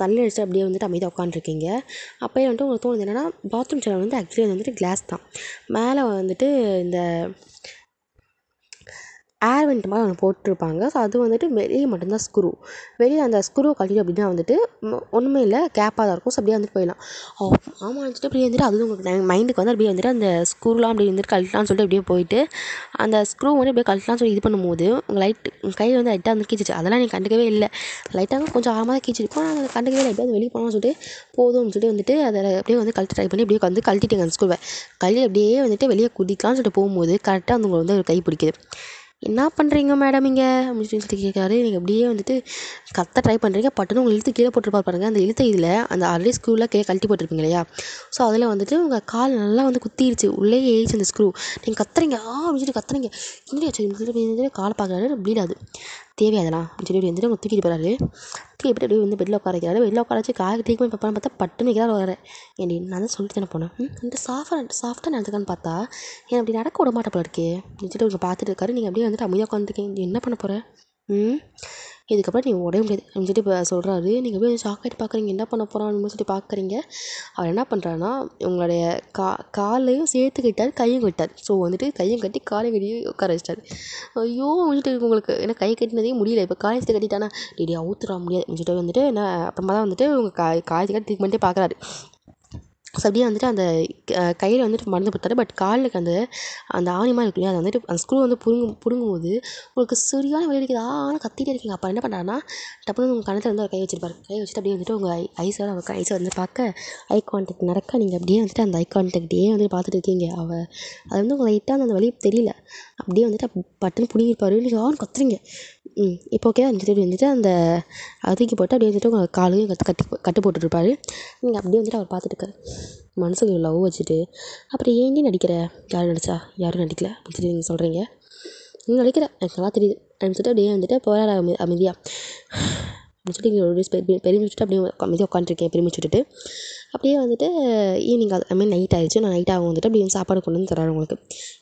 தள்ளி அடிச்சுட்டு அப்படியே வந்துட்டு அமைதியாக உட்காந்துருக்கீங்க. அப்போயே வந்துட்டு உங்களுக்கு தோணுது என்னென்னா பாத்ரூம் ஜன்னல் வந்து ஆக்சுவலி வந்துட்டு கிளாஸ் தான். மேலே வந்துட்டு இந்த ஏர் வெண்ட் மாதிரி ஒன்று போட்டிருப்பாங்க. ஸோ அது வந்துட்டு வெளியே மட்டும்தான் ஸ்க்ரூ. வெளியே அந்த ஸ்க்ரூவை கழட்டிட்டு அப்படின்னா வந்துட்டு ஒன்றுமே இல்லை, கேப்பாக தான் இருக்கும். ஸோ அப்படியே வந்துட்டு போயிடலாம். ஆமாம் வந்துட்டு அப்படியே வந்துட்டு அது உங்களுக்கு மைண்டுக்கு வந்து அப்படியே வந்துட்டு அந்த ஸ்க்ரூலாம் அப்படி வந்துட்டு கழட்டலாம்னு சொல்லிட்டு அப்படியே போயிட்டு அந்த ஸ்க்ரூ வந்து அப்படியே கழட்டலாம்னு சொல்லி இது பண்ணும்போது உங்கள் கையில் வந்து லைட்டாக வந்து கீச்சிச்சு. அதெல்லாம் நீங்கள் கண்டுக்கவே இல்லை. லைட்டாக கொஞ்சம் ஆழமாக கீச்சிருக்கும். ஆனால் அதை கண்டுக்கவே இல்லை. எப்படியாவது வெளியே போகணும்னு சொல்லிட்டு போதும்னு சொல்லிட்டு வந்துட்டு அதை அப்படியே வந்து கழட்ட ட்ரை பண்ணி அப்படியே வந்து கழட்டிட்டீங்க அந்த ஸ்க்ரூவை. அப்படியே வந்துட்டு வெளியே குதிக்கலாம்னு சொல்லிட்டு போகும்போது கரெக்டாக வந்து உங்களை வந்து ஒரு கை பிடிக்குது. என்ன பண்ணுறீங்க மேடம் இங்கே அப்படின்னு சொல்லிட்டு கேட்குறாரு. நீங்கள் அப்படியே வந்துட்டு கத்த ட்ரை பண்ணுறீங்க. பட்டுன்னு உங்களை இழுத்து கீழே போட்டுருப்பாரு பாருங்கள். அந்த இழுத்த இதில் அந்த ஆல்ரெடி ஸ்க்ரூவில் கழட்டி போட்டிருப்பீங்க இல்லையா? ஸோ அதில் வந்துட்டு உங்கள் கால் நல்லா வந்து குத்திடுச்சு, உள்ளே ஏறிச்சு அந்த ஸ்க்ரூ. நீங்கள் கத்துறீங்க அப்படின்னு சொல்லிட்டு கத்துறீங்க. இன்னும் காலை பார்க்குறாரு, ப்ளீட் ஆகுது. தேவையாதலாம் அப்படின்னு சொல்லி வந்துட்டு அவங்க தூக்கிட்டு போகிறாரு. தூக்கி எப்படி அப்படியே வந்து பெட்டில் உட்கார வைக்கிறாரு. பெட்டில் உட்கார வச்சு காலை ட்ரீட்மெண்ட் பார்ப்பான்னு பார்த்தா பட்டுன்னு வைக்கிறாரு. வர ஏன்டி நான் தான் சொல்லிட்டு தானே போனேன், அந்த சாஃப்டாக நடந்துக்கான்னு பார்த்தா ஏன் அப்படி நடக்க விட மாட்டா போல இருக்கே அப்படின்னு சொல்லிட்டு அவங்க பார்த்துட்டு இருக்காரு. நீங்கள் அப்படியே வந்துட்டு அமைதியாக உட்காந்துருக்கீங்க. என்ன பண்ண போகிற? இதுக்கப்புறம் நீங்கள் உடைய முடியாது அப்படின்னு சொல்லிட்டு இப்போ சொல்கிறாரு. நீங்கள் போய் ஷாக் ஆகிட்டு பார்க்குறீங்க, என்ன பண்ண போகிறான் அப்படின்னு சொல்லிட்டு பார்க்குறீங்க. அவர் என்ன பண்ணுறாருன்னா உங்களுடைய காலையும் சேர்த்து கட்டார், கையும் கட்டார். ஸோ வந்துட்டு கையும் கட்டி காலையும் கட்டி உட்கார வச்சிட்டாரு. ஐயோ வந்துட்டு உங்களுக்கு ஏன்னா கை கட்டினதே முடியல, இப்போ காலை சேர்த்து கட்டிட்டானா டெய்லி அவுத்துட முடியாது அப்படின்னு சொல்லிட்டு வந்துட்டு என்ன அப்புறமா தான் வந்துட்டு உங்கள் காலேஜ் கட்டி ட்ரீட்மெண்ட்டே பார்க்குறாரு. ஸோ அப்படியே வந்துட்டு அந்த கையில் வந்துட்டு மருந்து கொடுத்தாரு. பட் காலுக்கு அந்த ஆணிமா இருக்கு இல்லையா, அதை வந்துட்டு அந்த ஸ்க்ரூ வந்து பிடுங்கும்போது உங்களுக்கு சரியான வலி இருக்குது. ஆனால் கத்திட்டே இருக்கீங்க. அப்போ என்ன பண்ணுறாருன்னா டப்புனு உங்கள் கணத்தில் வந்து ஒரு கை வச்சிருப்பாரு. கை வச்சுட்டு அப்படியே வந்துட்டு உங்கள் ஐஸோட அவங்க ஐஸை வந்து பார்க்க ஐ கான்டாக்ட் நடக்க நீங்கள் அப்படியே வந்துட்டு அந்த ஐ கான்டாக்டே வந்துட்டு பார்த்துட்டு இருக்கீங்க. அது வந்து உங்கள் லைட்டாக அந்த வலி தெரியல. அப்படியே வந்துட்டு பட்டுன்னு பிடிங்கிருப்பாரு. நீங்கள் கத்துறீங்க. இப்போ ஓகே வந்துட்டு அந்த தூக்கி போட்டு அப்படியே வந்துட்டு உங்கள் காலையும் கட்டு போட்டுருப்பாரு. நீங்கள் அப்படியே வந்துட்டு அவர் பார்த்துட்டு இருக்காரு. மனசுக்கு லவ் வச்சுட்டு அப்புறம் ஏன்டி நடிக்கிற, யாரும் நடிச்சா யாரும் நடிக்கல அப்படின்னு சொல்லி நீங்கள் சொல்கிறீங்க. நீங்கள் நடிக்கிற எனக்கு நல்லா தெரியுது அப்படின்னு சொல்லிட்டு அப்படியே வந்துட்டு போராட அமைதியாக அப்படின்னு சொல்லி நீங்கள் பெருமை வச்சுட்டு அப்படியே அமைதியாக உட்காந்துருக்கேன். பெருமை வச்சுட்டு அப்படியே வந்துட்டு ஈவினிங் அதுமாதிரி நைட் ஆகிடுச்சு. நான் நைட் ஆகும் வந்துட்டு அப்படியே சாப்பாடு கொண்டு வந்து தராரு உங்களுக்கு.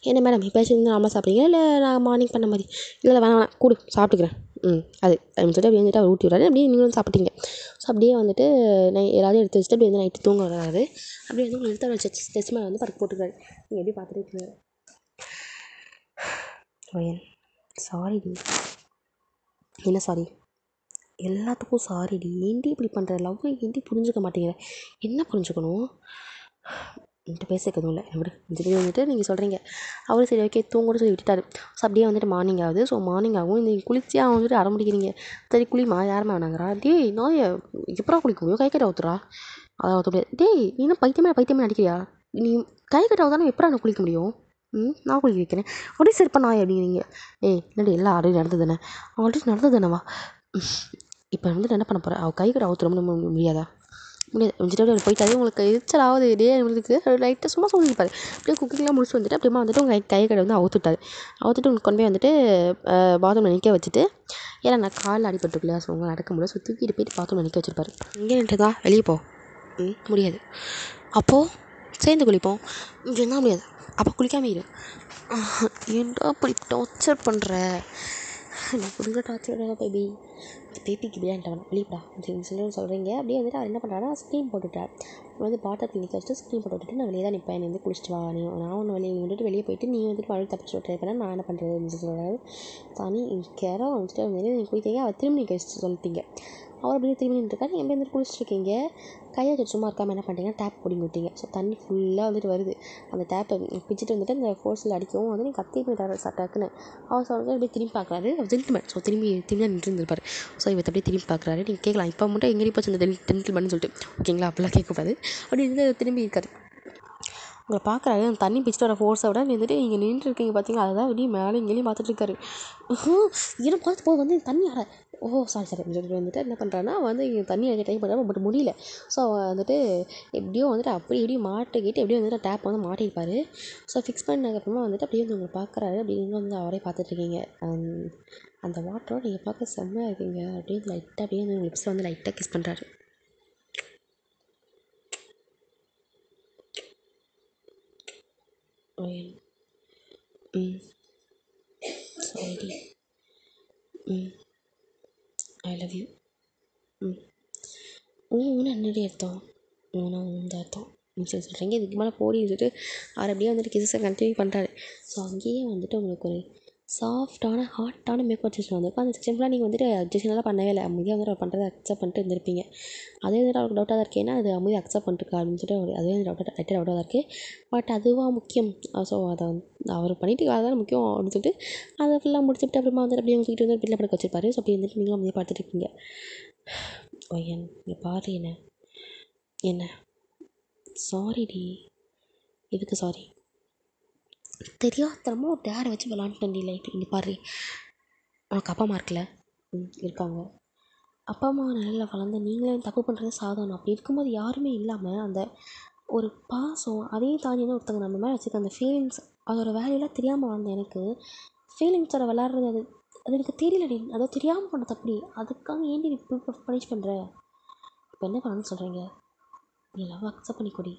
என்ன மேடம் இப்போ நார்மலாக சாப்பிட்றீங்களா இல்லை நான் மார்னிங் பண்ண மாதிரி? இல்லை வேணாம் கூடு சாப்பிட்டுக்கிறேன் அது அப்படின்னு சொல்லிட்டு அப்படியே வந்துட்டு அவர் ஊட்டி விட்றாரு. அப்படியே நீங்களும் சாப்பிட்டீங்க. ஸோ அப்படியே வந்துட்டு எல்லாத்தையும் எடுத்து வச்சுட்டு அப்படியே வந்து நைட்டு தூங்க வராது. அப்படியே வந்து உங்களுக்கு எடுத்து ஸ்டெச் மேலே வந்து படுக்க போட்டுக்கிறாரு. நீங்கள் எப்படி பார்த்துட்டு இருக்கீங்க? ரோயன் சாரிடி. என்ன சாரி? எல்லாத்துக்கும் சாரிடி. ஏன்டி இப்படி பண்ணுற? லவ் ஏன்டி புரிஞ்சுக்க மாட்டேங்கிற? என்ன புரிஞ்சுக்கணும்? என்கிட்ட பேசுறதுக்கு எதுவும் இல்லை எப்படி சொல்லி வந்துட்டு நீங்கள் சொல்கிறீங்க. அவரும் சரி ஓகே தூங்கன்னு சொல்லி விட்டுட்டாரு. ஸோ அப்படியே வந்துட்டு மார்னிங் ஆகுது. ஸோ மார்னிங் ஆகும். நீங்கள் குளிச்சியாக வந்துட்டு அடம்பிடிக்கிறீங்க. சரி குளிமா, யாருமே வேணாங்கிறா. டேய் நான் எப்படா குளிக்க முடியும்? கை கட்ட ஊத்துறா. அதை ஊற்ற முடியாது. டேய் நீ என்ன பைத்தியமே நடிக்கிறியா? நீ கை கட்ட ஊத்தானே எப்படா நான் குளிக்க முடியும்? நான் குளிக்க வைக்கிறேன். அப்படியே சரிப்பா நாய் அப்படிங்கிறீங்க. என்னடி எல்லாம் ஆல்ரெடி நடந்தது தானே? ஆல்ரெடி நடந்தது தானேவா? இப்போ வந்துட்டு என்ன பண்ண போகிறேன்? அவள் கை கட்ட ஊற்றுறோம்னு முடியாதா? முடியாது முடிச்சுட்டு அவர் போயிட்டாரு. உங்களுக்கு எரிச்சலாவது டே உங்களுக்கு லைட்டாக சும்மா சொல்லியிருப்பாரு. அப்படியே குக்கிங்லாம் முடிச்சு வந்துட்டு அப்படியே வந்துட்டு உங்கள் கை கடை வந்து அவுத்துட்டாரு. அவுத்துட்டு உங்களுக்கு கொண்டு போய் வந்துட்டு பாத்ரூமில் நிற்க வச்சுட்டு ஏன்னா நான் காலில் அடிபட்டுருக்கு இல்லையா? ஸோ உங்களை நடக்க முடியல. ஸோ தூக்கிட்டு போயிட்டு பாத்ரூமில் நிற்க வச்சுருப்பாரு. இங்கே நின்றுதா வெளியே போ. முடியாது. அப்போது சேர்ந்து குளிப்போம். என்ன முடியாது. அப்போ குளிக்காமல் இரு. ஏன்டா அப்படி டார்ச்சர் பண்ணுற? எனக்கு புரிஞ்ச டார்ச்சர் பேபி. பேபிக்கு இப்படியா என்கிட்ட வெளியப்படா அப்படின்னு சொல்லி சொல்கிறீங்க. அப்படியே வந்துட்டு அவர் என்ன பண்ணுறாருன்னா ஸ்க்ரீன் போட்டுவிட்டார். வந்து பாட்டில் நிற்க வச்சுட்டு ஸ்க்ரீன் போட்டு விட்டுட்டு நான் வெளியே தான் நிற்பேன், நீ வந்து குளிச்சிட்டு வா, நான் ஒன்று வெளியே வந்துட்டு வெளியே போயிட்டு நீ வந்துட்டு மறுபடியும் தப்பிச்சு ட்ரை பண்ண நான் என்ன பண்ணுறது அப்படின்னு சொல்கிறாரு. தனி கேரோ வந்துட்டு நீங்கள் குளித்தீங்க. அவர் திரும்பி நிற்க வச்சு சொல்லிட்டீங்க. அவர் அப்படியே திரும்பி நின்றுருக்காரு. நீங்கள் எப்படி வந்துட்டு குளிச்சிட்ருக்கீங்க. கையை வச்சு சும்மா இருக்காமல் என்ன பண்ணிட்டீங்கன்னா டேப் பிடிங்கி விட்டீங்க. ஸோ தண்ணி ஃபுல்லாக வந்துட்டு வருது. அந்த டேப்பை பிடிச்சிட்டு வந்துட்டு அந்த ஃபோர்ஸில் அடிக்கவும் வந்து நீங்கள் கத்தி போயிட்டார் டக்குன்னு. அவர் சொல்கிறது அப்படியே திரும்பி பார்க்குறாரு. அவர் ஜென்டில்மேன். ஸோ திரும்பி தான் நின்றுருப்பார். ஸோ இவர் அப்படியே திரும்பி பார்க்குறாரு. நீங்கள் கேட்கலாம் இப்போ மட்டும் எங்கே போச்சு அந்த ஜென்டில்மேன் சொல்லிட்டு ஓகேங்களா? அப்படிலாம் கேட்கக்கூடாது. அப்படி இருந்து திரும்பி இருக்காரு. உங்களை பார்க்குறாரு. அந்த தண்ணி பிடிச்சிட்டு வர ஃபோர்ஸை விட வந்துட்டு நீங்கள் நின்றுருக்கீங்க பார்த்தீங்களா, அதை தான் வெளியே மேலே இங்கேயும் பார்த்துட்ருக்காரு. என்ன பார்த்து போது வந்து தண்ணி ஆட சாரி வந்துட்டு என்ன பண்ணுறான்னா வந்து இங்கே தண்ணி அடிக்க ட்ரை பண்ணுறாரு. பட் முடியல. ஸோ வந்துட்டு எப்படியோ வந்துட்டு அப்படி இப்படியும் மாட்டிக்கிட்டு எப்படியோ வந்துட்டு டேப் வந்து மாட்டியிருப்பார். ஸோ ஃபிக்ஸ் பண்ணதுக்கப்புறமா வந்துட்டு அப்படியே வந்து உங்களை பார்க்குறாரு. அப்படின்னு வந்து அவரே பார்த்துட்ருக்கீங்க. அந்த வாட்டரோட நீங்கள் பார்க்க செம்மையாக இருக்கீங்க. அப்படியே லைட்டாக அப்படியே வந்து உங்கள் லிப்ஸில் வந்து லைட்டாக கிஸ் பண்ணுறாரு. சாரி. I love you. ஊன்னு என்னடி அர்த்தம்? ஊனா ஊந்த அர்த்தம் சரி சொல்கிறீங்க. இதுக்கு மேலே போடி வச்சுட்டு அவர் அப்படியே வந்துட்டு கிசஸை கண்டினியூ பண்ணுறாரு. ஸோ அங்கேயே வந்துட்டு உங்களுக்கு ஒரு சாஃப்டான ஹாட்டான மேக்கப் செக்ஷன் வந்திருக்கும். அந்த செக்ஷன் ஃபுல்லாக நீங்கள் வந்துட்டு அட்ஜஸ்ஷனெல்லாம் பண்ணவே இல்லை. அமைதியாக வந்துட்டு அவர் பண்ணுறதை அக்செப்ட் பண்ணிட்டு இருந்திருப்பீங்க. அதே வந்துட்டு அவருக்கு டவுட்டாக தான் இருக்குது. ஏன்னா அது அமைதியாக அக்செப்ட் பண்ணிருக்கா அப்படின்னு சொல்லிட்டு அதே லைட்டாக டவுட்டாக தான் இருக்குது. பட் அதுவாக முக்கியம். ஸோ அதை அவர் பண்ணிட்டு அதுதான் முக்கியம் அப்படின்னு சொல்லிட்டு அதை ஃபுல்லாக முடிச்சுட்டு அப்புறமா வந்துட்டு அப்படியே தூக்கிட்டு வந்து பிள்ளை படுக்க வச்சிருப்பாரு. ஸோ அப்படி வந்துட்டு நீங்களும் அமைதியாக பார்த்துட்டு இருக்கீங்க. ஒய்யன் இங்கே பாரு என்ன சாரிடி. எதுக்கு சாரி? தெரியாதனமாக ஒரு டேரை வச்சு விளாண்டுட்டேன்டி லைட். இங்கே பாரு, உனக்கு அப்பா அம்மா இருக்குல்ல? இருக்காங்க. அப்பா அம்மா நிலையில் வளர்ந்து நீங்களே தப்பு பண்ணுறது சாதாரணம். அப்படி இருக்கும்போது யாருமே இல்லாமல் அந்த ஒரு பாசம் அதையும் தாண்டி தான் ஒருத்தங்க நம்ம மேலே வச்சுருக்க அந்த ஃபீலிங்ஸ் அதோட வேல்யூலாம் தெரியாமல் வளர்ந்த எனக்கு ஃபீலிங்ஸோட விளாட்றது அது எனக்கு தெரியலடி. அதை தெரியாமல் பண்ண தப்படி. அதுக்காக ஏன்டி இப்படி பனிஷ் பண்ணுற? இப்போ என்ன பண்ணணும்னு சொல்கிறீங்க? நீ லவ் அக்செப்ட் பண்ணிக்கொடி.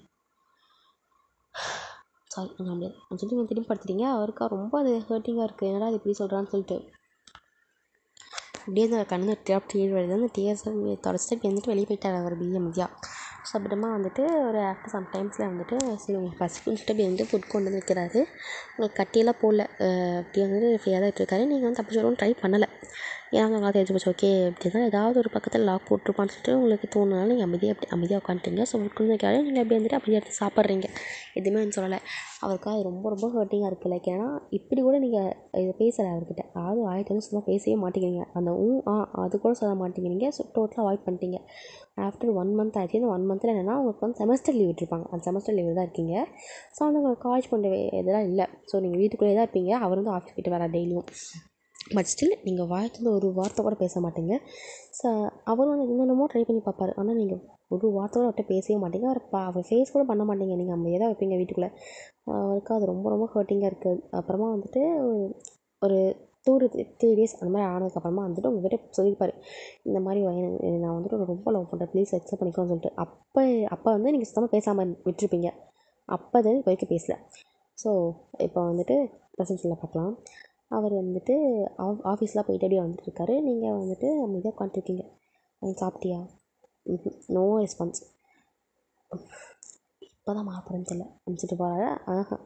சாரி நான் முடியாது அப்படின்னு சொல்லிட்டு நீங்கள் திரும்பி படுத்துட்டீங்க. அவருக்கா ரொம்ப அது ஹர்ட்டிங்காக இருக்குது. என்னடா அது இப்படி சொல்கிறான்னு சொல்லிட்டு அப்படியே அந்த கண்ணு டீர் வருது. அந்த டீயர்ஸை தொடச்சிட்டு வந்துட்டு வெளியே போயிட்டார் அவர் பிஎம்ஜியாக. ஸோ அப்புறமா வந்துட்டு ஒரு ஆஃப்டர் சம் டைம்ஸில் வந்துட்டு சரி உங்களுக்கு பசிக்குன்னு சொல்லிட்டு அப்படி வந்து ஃபுட் கொண்டு வந்து வைக்கிறாரு. உங்களுக்கு கட்டியெல்லாம் போடல. அப்படியே வந்து ஃப்ரீயாக தான் இருக்காரு. நீங்கள் வந்து தப்பு சொல்லணும்னு ட்ரை பண்ணலை. ஏன்னா வந்து உங்களால் தெரிஞ்சு போச்சு. ஓகே அப்படின்னா ஏதாவது ஒரு பக்கத்தில் லாக் போட்டிருப்பான்னு சொல்லிட்டு உங்களுக்கு தோணுனாலும் நீங்கள் அமைதியாக உட்காந்துட்டீங்க. ஸோ ஃபுட் கொண்டு வைக்கிறாரு. நீங்கள் அப்படியே வந்துட்டு அப்படியே எடுத்து சாப்பிட்றீங்க. எதுவுமே வந்து சொல்லலை. அவருக்கு அது ரொம்ப ரொம்ப ஹர்ட்டிங்காக இருக்குது. லைக் ஏன்னா இப்படி கூட நீங்கள் இதை பேசலை அவர்கிட்ட. அதாவது ஆயிரத்தி வந்து சும்மா பேசவே மாட்டேங்கிறீங்க. அந்த அது கூட சொல்ல மாட்டேங்கிறீங்க. ஸோ டோட்டலாக அவாய்ட் பண்ணிட்டீங்க. ஆஃப்டர் 1 மந்த் ஆச்சு. அந்த 1 மந்த்தில் என்னென்னா உங்களுக்கு வந்து செமஸ்டர் லீவ் விட்டுருப்பாங்க. அந்த செமஸ்டர் லீவ் தான் இருக்கீங்க. ஸோ வந்து உங்களுக்கு காலேஜ் பண்ணுற இதெல்லாம் இல்லை. ஸோ நீங்கள் வீட்டுக்குள்ளேயே தான் இருப்பீங்க. அவர் வந்து ஆஃபீஸ் போய்ட்டு வர டெய்லியும். பட் ஸ்டில் நீங்கள் வாய்க்கு ஒரு வார்த்தை கூட பேச மாட்டீங்க. ஸோ அவர் வந்து என்னென்னமோ ட்ரை பண்ணி பார்ப்பார். ஆனால் நீங்கள் ஒரு வார்த்தை கூட அவர்கிட்ட பேசவே மாட்டீங்க. அவர் ஃபேஸ் கூட பண்ண மாட்டீங்க. நீங்கள் அமைதியாக தான் வைப்பீங்க வீட்டுக்குள்ளே. அவருக்கு அது ரொம்ப ரொம்ப ஹர்ட்டிங்காக இருக்குது. அப்புறமா வந்துட்டு ஒரு 2-3 டேஸ் அந்த மாதிரி ஆனதுக்கப்புறமா வந்துட்டு உங்கள்கிட்ட சொல்லியிருப்பார். இந்த மாதிரி நான் வந்துட்டு ரொம்ப லவ் பண்ணுறேன், ப்ளீஸ் அக்செப்ட் பண்ணிக்கோன்னு சொல்லிட்டு. அப்போ வந்து நீங்கள் சுத்தமாக பேசாமல் விட்டுருப்பீங்க. அப்போ அது இப்போ வரைக்கும் பேசலை. ஸோ இப்போ வந்துட்டு ப்ரெசன்ஸில் பார்க்கலாம். அவர் வந்துட்டு ஆஃபீஸ்லாம் போயிட்டு அப்படியே வந்துட்டுருக்காரு. நீங்கள் வந்துட்டு அமைதியாக உட்காந்துருக்கீங்க. சாப்பிட்டியா? No response. இப்போ தான் மாறப்போகிறேன்னு தெரியல அனுப்பிச்சிட்டு போகிறாரு.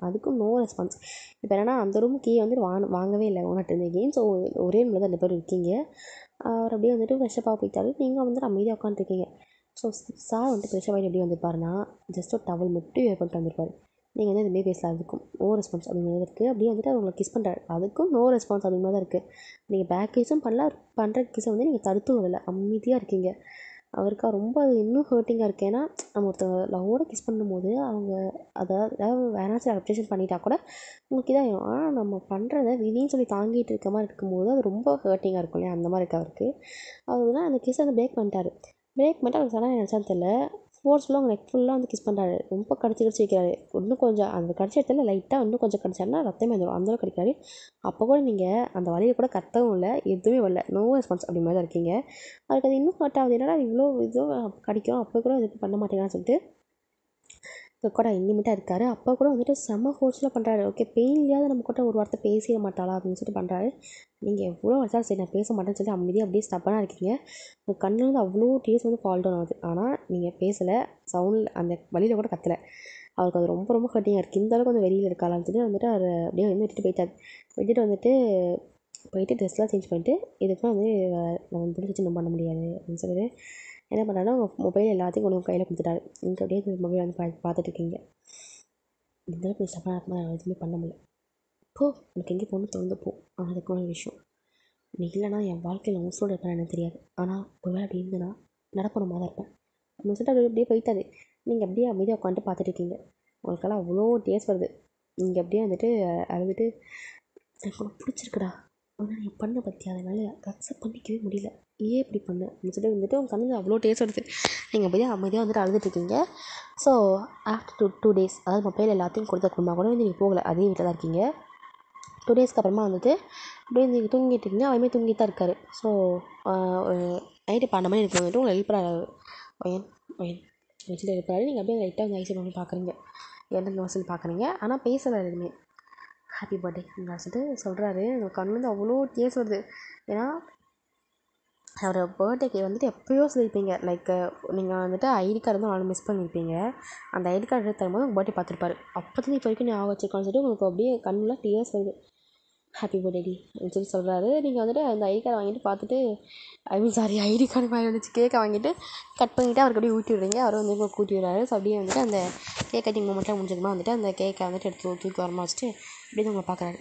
அதுக்கும் நோ ரெஸ்பான்ஸ். இப்போ என்னென்னா அந்த ரூம் கீ வந்துட்டு வாங்கவே இல்லை ஓனர்ட்டு எகெயின். ஸோ ஒரே ரூமில் தான் 2 பேர் இருக்கீங்க. அவர் அப்படியே வந்துட்டு ஃப்ரெஷ்ஷப்பாக போயிட்டாரு. நீங்கள் வந்துட்டு அமைதியாக உட்காந்துருக்கீங்க. ஸோ சார் வந்துட்டு ஃப்ரெஷ்ஷப் ஆகிட்டு எப்படி வந்திருப்பாருன்னா ஜஸ்ட் ஒரு டவல் மட்டும் வேர் பண்ணிட்டு வந்திருப்பார். நீங்கள் வந்து எதுவுமே பேசல. அதுக்கும் நோ ரெஸ்பான்ஸ் அப்படிங்கிறது இருக்குது. அப்படியே வந்துட்டு அவங்களை கிஸ் பண்ணுறாரு. அதுக்கும் நோ ரெஸ்பான்ஸ் அப்படிங்கிறது தான் இருக்குது. நீங்கள் பேக் கிஸும் பண்ணல. பண்ணுற கிஸை வந்து நீங்கள் தடுத்தும் விடலை. அமைதியாக இருக்கீங்க. அவருக்கு ரொம்ப அது இன்னும் ஹர்ட்டிங்காக இருக்குது. ஏன்னா நம்ம ஒருத்தவங்க லவ்வோட கிஸ் பண்ணும்போது அவங்க அதாவது வேணாச்சும் அப்ரிஷியேட் பண்ணிட்டா கூட உங்களுக்கு இதாகிடும். ஆனால் நம்ம பண்ணுறத விதின்னு சொல்லி தாங்கிட்டு இருக்க மாதிரி இருக்கும்போது அது ரொம்ப ஹர்ட்டிங்காக இருக்கும் இல்லையா? அந்த மாதிரி இருக்குது அவருக்கு. அவர் வந்து அந்த கிஸ் வந்து பிரேக் பண்ணிட்டாரு. பிரேக் பண்ணிட்டு அவர் சடனாக நினச்சான்னு தெரியல ஃபோர்ஸ்ஃபுல்லாக அவங்க நெக் ஃபுல்லாக வந்து கிஸ் பண்ணுறாரு. ரொம்ப கடிச்சு வைக்கிறாரு. இன்னும் கொஞ்சம் அந்த கடிச்ச இடத்துல லைட்டாக இன்னும் கொஞ்சம் கடிச்சாருன்னா ரத்தமே வந்துடும். அந்தளவுக்கு கடிக்கிறாரு. அப்போ கூட நீங்கள் அந்த வலியை கூட கத்தவும் இல்லை, எதுவுமே வரல. நோ ரெஸ்பான்ஸ் அப்படி மாதிரி தான் இருக்கீங்க. அதுக்கு அது இன்னும் ஹர்ட் ஆகுது. என்னடா இவ்வளோ கடிக்கும் அப்போ கூட இது பண்ண மாட்டேங்கிறான்னு சொல்லிட்டு இப்போ கூட இனிமேட்டாக இருக்காரு. அப்போ கூட வந்துட்டு செம்ம ஃபோர்ஸ்ஃபுல்லாக பண்ணுறாரு. ஓகே பெயின்லையாவது நம்ம கூட ஒரு வார்த்தை பேசிட மாட்டாளா அப்படின்னு சொல்லிட்டு பண்ணுறாரு. நீங்கள் எவ்வளோ வச்சாலும் சரி நான் பேச மாட்டேன்னு சொல்லி அமைதியாக அப்படியே ஸ்டப்பனாக இருக்கீங்க. உங்கள் கண்ணில் வந்து அவ்வளோ டீயர்ஸ் வந்து ஃபால் டவுன் ஆகுது. ஆனால் நீங்கள் பேசலை, சவுண்டில் அந்த வழியில் கூட கத்தலை. அவருக்கு அது ரொம்ப ரொம்ப ஹர்ட்டிங்காக இருக்குது. இந்த அளவுக்கு வந்து வெளியில் இருக்காளான்னு சொல்லி வந்துட்டு அவர் அப்படியே வந்து விட்டுட்டு போயிட்டார். விட்டுட்டு வந்துட்டு போயிட்டு ட்ரெஸ்லாம் சேஞ்ச் பண்ணிட்டு இதுக்கெலாம் வந்து நம்ம பிடிச்சி நம்ம பண்ண முடியாது அப்படின்னு சொல்லிட்டு என்ன பண்ணுறாருன்னா உங்கள் மொபைல் எல்லாத்தையும் கொண்டு கையில் கொடுத்துட்டாரு. நீங்கள் அப்படியே மொபைல் வந்து பார்த்துட்ருக்கீங்க. இந்த அளவுக்கு ஸ்டப்பனாக இருக்கும்போது நான் எதுவுமே பண்ண முடியல. போ எனக்கு எங்கே போகணும்னு தோணுது போ. ஆனால் அதுக்கான விஷயம் நீ இல்லைனா என் வாழ்க்கையில் உசோடு இருப்பேன் எனக்கு தெரியாது. ஆனால் ஒரு வேளை அப்படி இருந்தேன்னா நடப்பணுமா தான் இருப்பேன் அப்படின்னு சொல்லிட்டு அவர் அப்படியே போயிட்டாரு. நீங்கள் அப்படியே அமைதியாக உட்காந்துட்டு பார்த்துட்டு இருக்கீங்க. உங்களுக்கெல்லாம் அவ்வளோ டேஸ்ட் வருது. நீங்கள் அப்படியே வந்துட்டு அழுதுட்டு எனக்கு உனக்கு பிடிச்சிருக்குடா, ஆனால் நீ பண்ண பற்றியா, அதனால அக்செப்ட் பண்ணிக்கவே முடியல, ஏன் இப்படி பண்ண அப்படின்னு சொல்லி வந்துட்டு உங்கள் கண்ணில் அவ்வளோ டேஸ்ட் வருது. நீங்கள் அமைதியாக வந்துட்டு அழுதுட்டுருக்கீங்க. ஸோ ஆஃப்டர் 2 days, அதாவது மொபைல் எல்லாத்தையும் கொடுத்ததுக்கப்புறமா கூட வந்து நீங்கள் போகலை, அதே வீட்டில் தான் இருக்கீங்க. 2 daysக்கு அப்புறமா வந்துட்டு அப்படியே நீங்கள் தூங்கிட்டு இருக்கீங்க, அவருமே தூங்கிட்டு தான் இருக்காரு. ஸோ ஒரு நைட்டு 12 மணி இருக்கும் வந்துட்டு உங்களை எழுப்புறாரு. ஒயன் ஒயன் வச்சுட்டு எழுப்புறாரு. நீங்கள் அப்படியே லைட்டாக வந்து ஐஸ் பண்ணி பார்க்குறீங்க, என்ன சொல்லி பார்க்குறீங்க, ஆனால் பேசலை எதுவுமே. ஹாப்பி பர்த்டே அப்படின்னு வச்சுட்டு சொல்கிறாரு. உங்கள் கண்ணுலேருந்து அவ்வளோ டேஸ்ட் வருது. ஏன்னா அவரோட பர்த்டேக்கு வந்துட்டு எப்போயோ சொல்லியிருப்பீங்க, லைக் நீங்கள் வந்துட்டு ஐடி கார்டு வந்து மிஸ் பண்ணியிருப்பீங்க. அந்த ஐடி கார்டு எடுத்து தரும்போது உங்கள் பர்த்டே பார்த்துருப்பாரு. அப்போதான் இப்போ வரைக்கும் ஞாபகம் வச்சுருக்கான்னு சொல்லிட்டு உங்களுக்கு அப்படியே கண்ணில் டீயர்ஸ் வருது. ஹாப்பி பர்த்டே டி அப்படின்னு சொல்லி சொல்கிறாரு. நீங்கள் வந்துட்டு அந்த ஐடி கார்டை வாங்கிட்டு பார்த்துட்டு, சாரி, ஐடி கார்டு வாங்கி வந்துச்சு, கேக்கை வாங்கிட்டு கட் பண்ணிவிட்டு அவருக்கு அப்படியே ஊட்டி விடுறீங்க. அவர் வந்து உங்களுக்கு ஊட்டி விடுறாரு. ஸோ அப்படியே வந்துட்டு அந்த கேக் கட்டிங் மூமெண்ட்லாம் முடிஞ்சதுமா வந்துட்டு அந்த கேக்கை வந்துட்டு எடுத்து தூக்கி வரமா வச்சுட்டு அப்படியே உங்களை பார்க்குறாரு.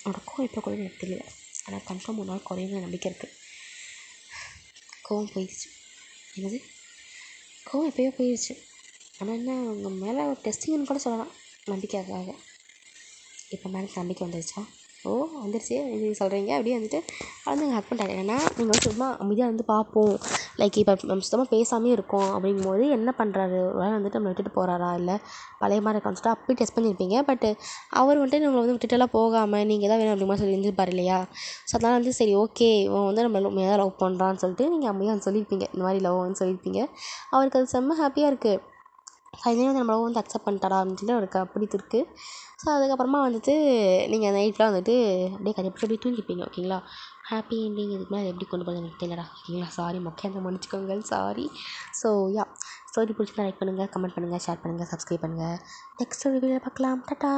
உனக்கும் இப்போ கூட எனக்கு தெரியல, ஆனால் கன்ஃபார்ம் ஒரு நாள் குறையுங்க நம்பிக்கை இருக்குது. கோவம் போயிடுச்சு. என்னது, கோவம் எப்போயோ போயிடுச்சு, ஆனால் என்ன உங்கள் மேலே ஒரு டெஸ்டிங்னு கூட சொல்லலாம் நம்பிக்கைக்காக. இப்போ மேலே நம்பிக்கை வந்துருச்சா? ஓ வந்துருச்சு நீங்கள் சொல்கிறீங்க. அப்படியே வந்துட்டு வந்து ஹக் பண்ணிட்டாரு. ஏன்னா நீங்கள் வந்து சும்மா அமைதியாக வந்து பார்ப்போம், லைக் இப்போ நம்ம சுத்தமாக பேசாமே இருக்கோம் அப்படிங்கும்போது என்ன பண்ணுறாரு, ஒரு வேளை வந்துட்டு நம்ம விட்டுட்டு போகிறாரா, இல்லை பழைய மாதிரி இருக்கான்னு சொல்லிட்டு அப்படி டெஸ்ட் பண்ணியிருப்பீங்க. பட் அவர் வந்துட்டு நம்மளை வந்து விட்டுட்டுலாம் போகாமல் நீங்கள் தான் வேணும் அப்படிமா சொல்லி இருந்துருப்பார் இல்லையா. ஸோ அதனால் வந்து சரி ஓகே, இவன் வந்து நம்ம உண்மையாக லவ் பண்ணுறான்னு சொல்லிட்டு நீங்கள் அமைதியாக வந்து சொல்லியிருப்பீங்க, இந்த மாதிரி லவ்னு சொல்லியிருப்பீங்க. அவருக்கு அது செம்ம ஹாப்பியாக இருக்குது. ஃபைனலி வந்து நம்மள வந்து அக்செப்ட் பண்ணிட்டாரா அப்படின்னு சொல்லி அவருக்கு அப்படி இருக்குது. ஸோ அதுக்கப்புறமா வந்துட்டு நீங்கள் நைட்லாம் வந்துட்டு அப்படியே கண்டிப்பாக அப்படியே தூங்கிப்பீங்க. ஓகேங்களா. ஹாப்பி எண்டிங் இதுக்கு மேலே எப்படி கொண்டு போகிறது எனக்கு தெரியலடா. ஓகேங்களா, சாரி மொக்கையாக இருந்தால் மன்னிச்சுக்கோங்க, சாரி. ஸோ யா, ஸ்டோரி பிடிச்சிருந்தா லைக் பண்ணுங்கள், கமெண்ட் பண்ணுங்கள், ஷேர் பண்ணுங்கள், சப்ஸ்கிரைப் பண்ணுங்கள். நெக்ஸ்ட் வீடியோவில் பார்க்கலாம். டாட்டா.